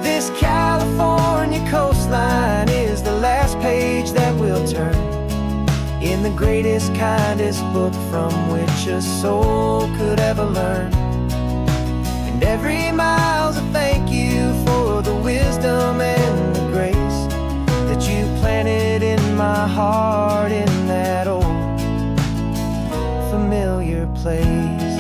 This California coastline is the last page that we'll turn in the greatest, kindest book from which a soul could ever learn. And every mile's a thank you for the wisdom and the grace that you planted in my heart in that old familiar place.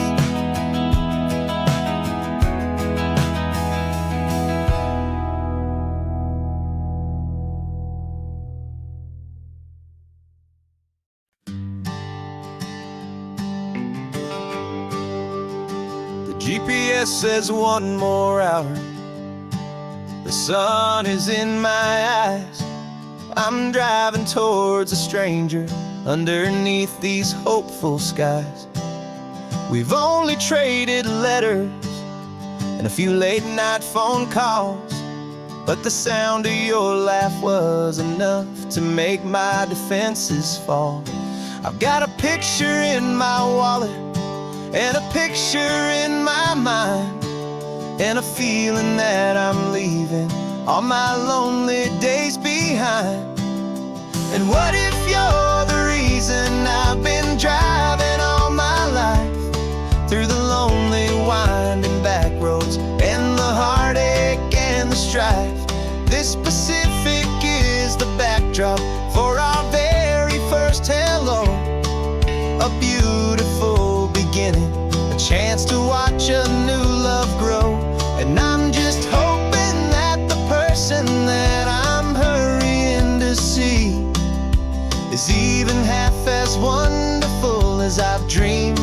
The GPS says 1 more hour. The sun is in my eyes. I'm driving towards a stranger underneath these hopeful skies. We've only traded letters and a few late night phone calls, but the sound of your laugh was enough to make my defenses fall. I've got a picture in my wallet and a picture in my mind, and a feeling that I'm leaving all my lonely days behind. And what if you're the reason I've been driving all my life, through the lonely winding back roads and the heartache and the strife? This Pacific is the backdrop for our very first hello, a beautiful beginning, a chance to watch a new love grow. And I'm just hoping that the person that I'm hurrying to see is even half as wonderful as I've dreamed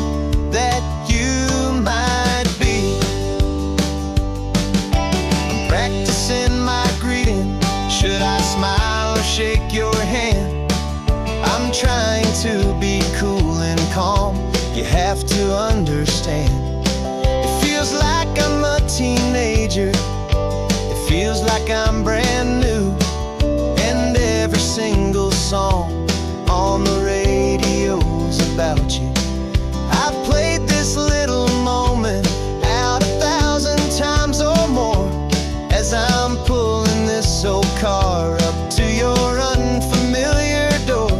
that you might be. I'm practicing my greeting. Should I smile or shake your hand? I'm trying to be cool and calm. You have to understand. It feels like I'm a teenager. It feels like I'm brand new. And every single song on the radio's about you. I've played this little moment out 1,000 times or more, as I'm pulling this old car up to your unfamiliar door.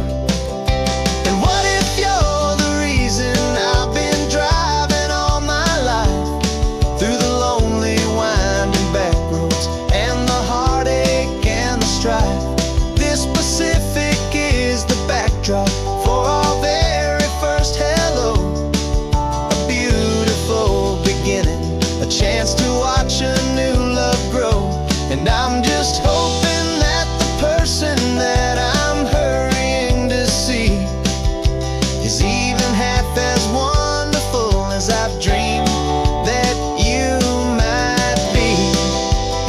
And what if you're the reason I've been driving all my life, through the lonely winding back roads and the heartache and the strife? This Pacific is the backdrop for our very first hello, a beautiful beginning, a chance to watch a new love grow. And I'm just hoping that the person that I'm hurrying to see is even half as wonderful as I've dreamed that you might be.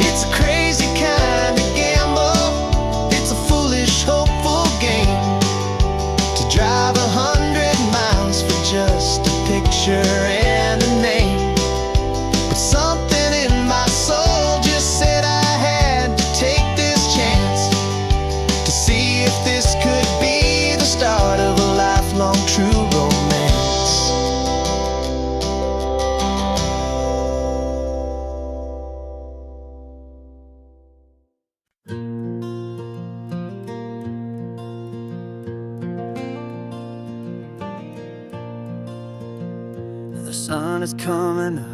It's a crazy kind of gamble, it's a foolish, hopeful game, to drive 100 miles for just a picture and a name. But something in my soul just said I had to take this chance, to see if this could be the start of a lifelong true romance. The sun is coming up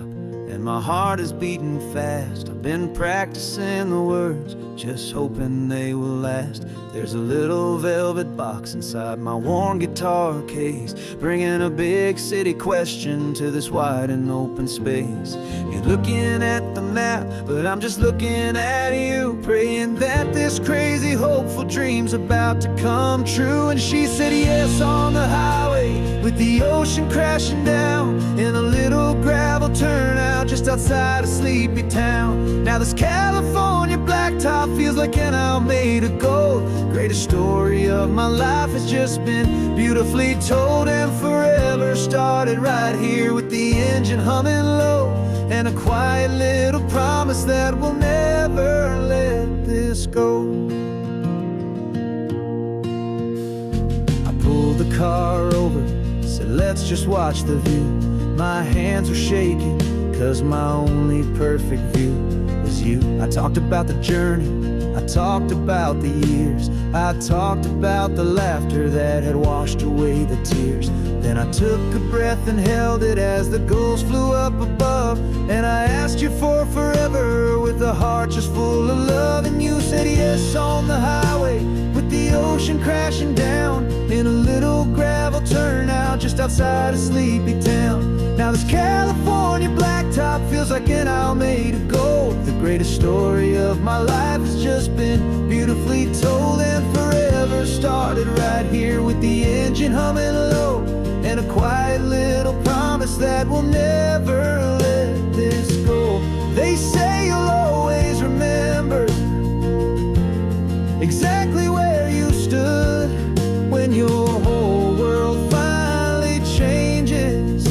and my heart is beating fast. I've been practicing the words, just hoping they will last. There's a little velvet box inside my worn guitar case, bringing a big city question to this wide and open space. You're looking at the map, but I'm just looking at you, praying that this crazy hopeful dream's about to come true. And she said yes on the highway, with the ocean crashing down, in a little gravel turnout just outside a sleepy town. Now this California blacktop feels like an owl made of gold. Greatest story of my life has just been beautifully told, and forever started right here with the engine humming low, and a quiet little promise that we'll never let this go. I pulled the car over, said let's just watch the view. My hands were shaking, cause my only perfect view was you. I talked about the journey, I talked about the years, I talked about the laughter that had washed away the tears. Then I took a breath and held it as the gulls flew up above, and I asked you for forever with a heart just full of love. And you said yes on the highway, with the ocean crashing down, in a little gravel turnout just outside a sleepy town. Now this California blacktop feels like an owl made of gold. The greatest story of my life has just been beautifully told, and forever started right here with the engine humming low, and a quiet little promise that we'll never let this go. They say you'll always remember exactly where you stood when your whole world finally changes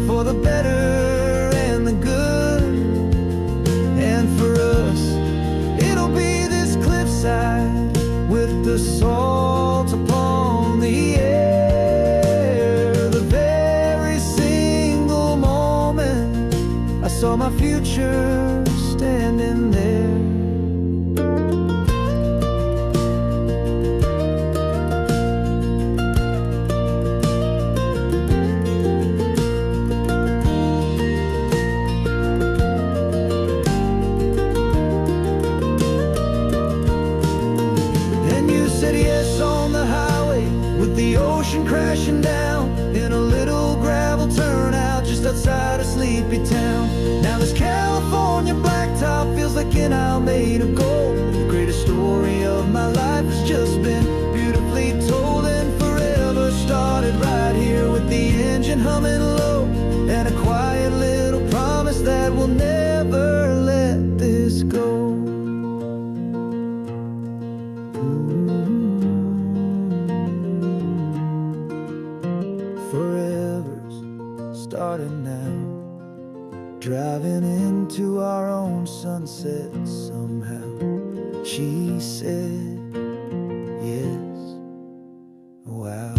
for the better and the good. And for us, it'll my future standing there. Said yes on the highway with the ocean crashing down in a little gravel turnout just outside of sleepy town. Now this California blacktop feels like an isle made of gold. The greatest story of my life has just been beautifully told, and forever started right here with the engine humming low and a quiet little promise that we'll never let this go. Forever's starting now, driving into our own sunset somehow. She said yes, wow.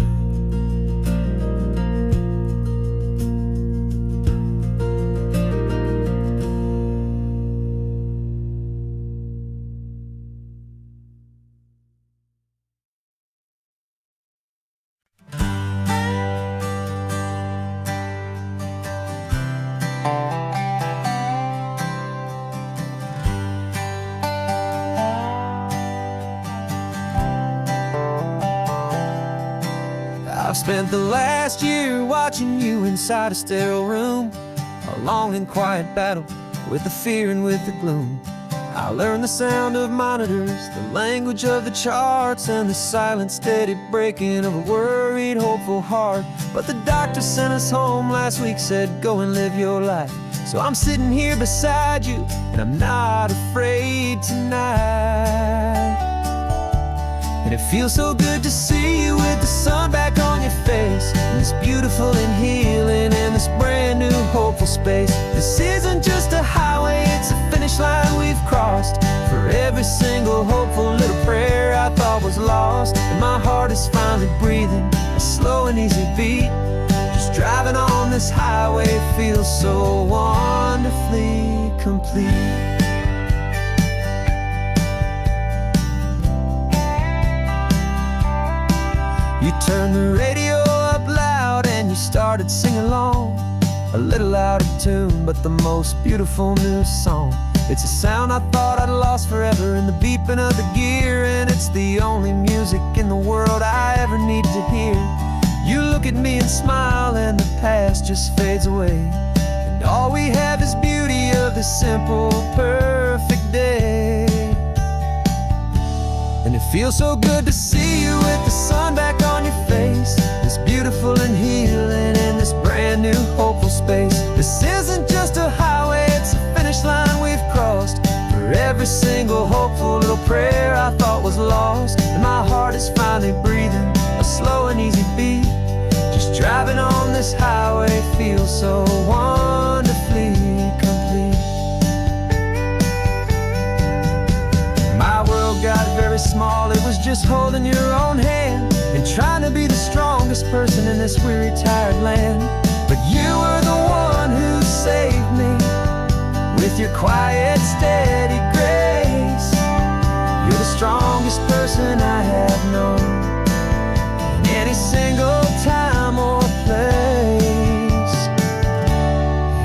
I've spent the last year watching you inside a sterile room, a long and quiet battle with the fear and with the gloom. I learned the sound of monitors, the language of the charts, and the silent steady breaking of a worried, hopeful heart. But the doctor sent us home last week, said go and live your life. So I'm sitting here beside you, and I'm not afraid tonight. And it feels so good to see you with the sun back on your face, and this beautiful and healing in this brand new hopeful space. This isn't just a highway, it's a finish line we've crossed. For every single hopeful little prayer I thought was lost, and my heart is finally breathing a slow and easy beat. Just driving on this highway feels so wonderfully complete. You turned the radio up loud and you started singing along, a little out of tune, but the most beautiful new song. It's a sound I thought I'd lost forever in the beeping of the gear, and it's the only music in the world I ever need to hear. You look at me and smile, and the past just fades away, and all we have is beauty of this simple, perfect day. And it feels so good to see you with the sun back on your face, this beautiful and healing in this brand new hopeful space. This isn't just a highway, it's a finish line we've crossed. For every single hopeful little prayer I thought was lost, and my heart is finally breathing a slow and easy beat. Just driving on this highway feels so wonderfully complete. My world got very small, it was just holding your own hand and trying to be the strongest person in this weary, tired land. But you were the one who saved me with your quiet, steady grace. You're the strongest person I have known in any single time or place.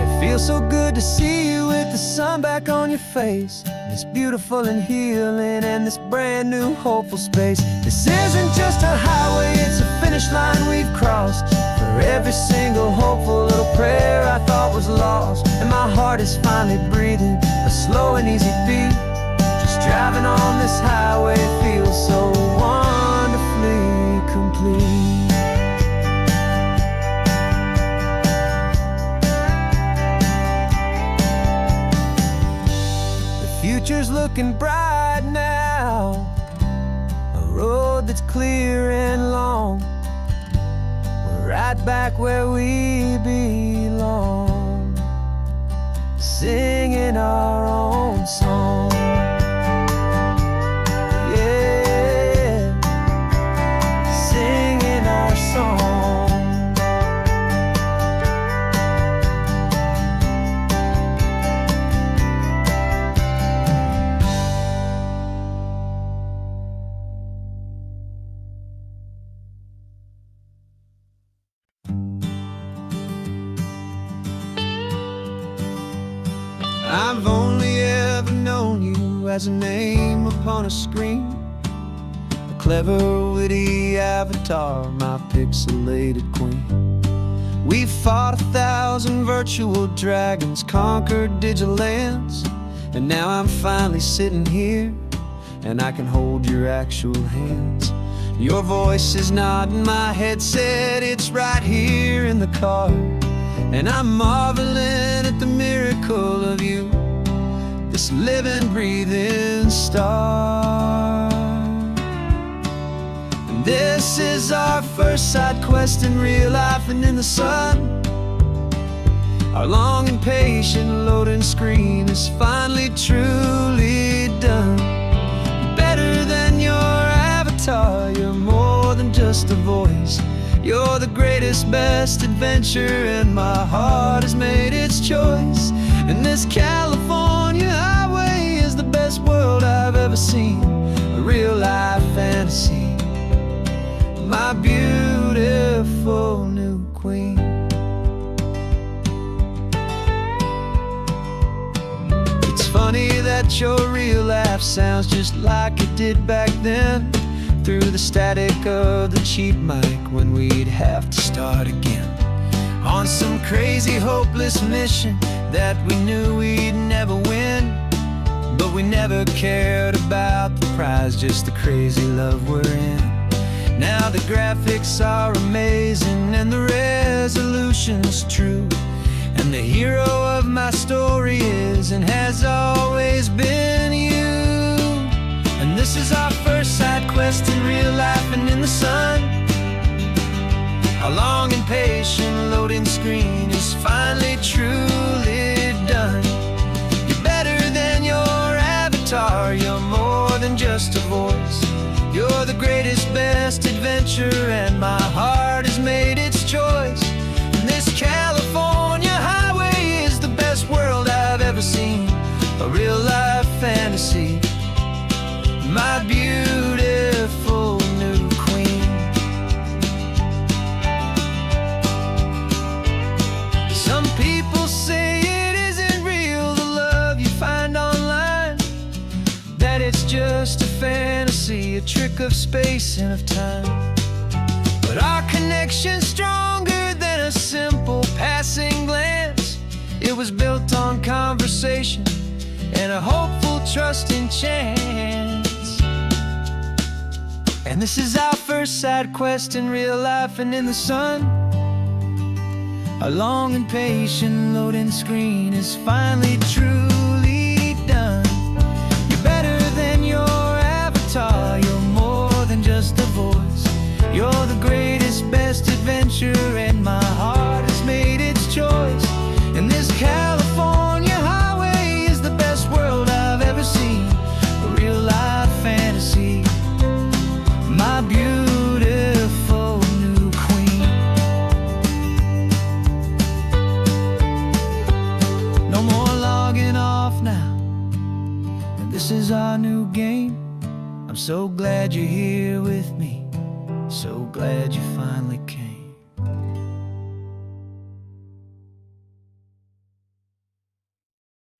It feels so good to see you with the sun back on your face, this beautiful and healing and this brand new hopeful space. This isn't just a highway, it's a finish line we've crossed. For every single hopeful little prayer I thought was lost, and my heart is finally breathing a slow and easy beat. Just driving on this highway feels so wonderfully complete. Future's looking bright now, a road that's clear and long. We're right back where we belong, singing our own song. Yeah, singing our song. I've only ever known you as a name upon a screen, a clever, witty avatar, my pixelated queen. We fought 1,000 virtual dragons, conquered digital lands, and now I'm finally sitting here, and I can hold your actual hands. Your voice is not in my headset, it's right here in the car, and I'm marveling at the miracle of you, this living, breathing star. And this is our first side quest in real life and in the sun. Our long and patient loading screen is finally truly done. Better than your avatar, you're more than just a voice. You're the greatest, best adventure, and my heart has made its choice. And this California highway is the best world I've ever seen, a real-life fantasy, my beautiful new queen. It's funny that your real life sounds just like it did back then, through the static of the cheap mic when we'd have to start again, on some crazy, hopeless mission that we knew we'd never win. But we never cared about the prize, just the crazy love we're in. Now the graphics are amazing and the resolution's true, and the hero of my story is and has always been you. And this is our first side quest in real life and in the sun. Our long and patient loading screen is finally truly done. You're better than your avatar, you're more than just a voice. You're the greatest, best adventure, and my heart has made its choice. And this California highway is the best world I've ever seen, a real-life fantasy, my beautiful new queen. Some people say it isn't real, the love you find online, that it's just a fantasy, a trick of space and of time. But our connection's stronger than a simple passing glance. It was built on conversation and a hopeful, trusting chance. And this is our first side quest in real life and in the sun. Our long and patient loading screen is finally truly done. You're better than your avatar, you're more than just a voice. You're the greatest, best adventure, and my heart has made its choice. And this California highway is the best world I've ever seen, a real-life fantasy, my beautiful new queen. No more logging off now, and this is our new game. I'm so glad you're here with me, so glad you finally came.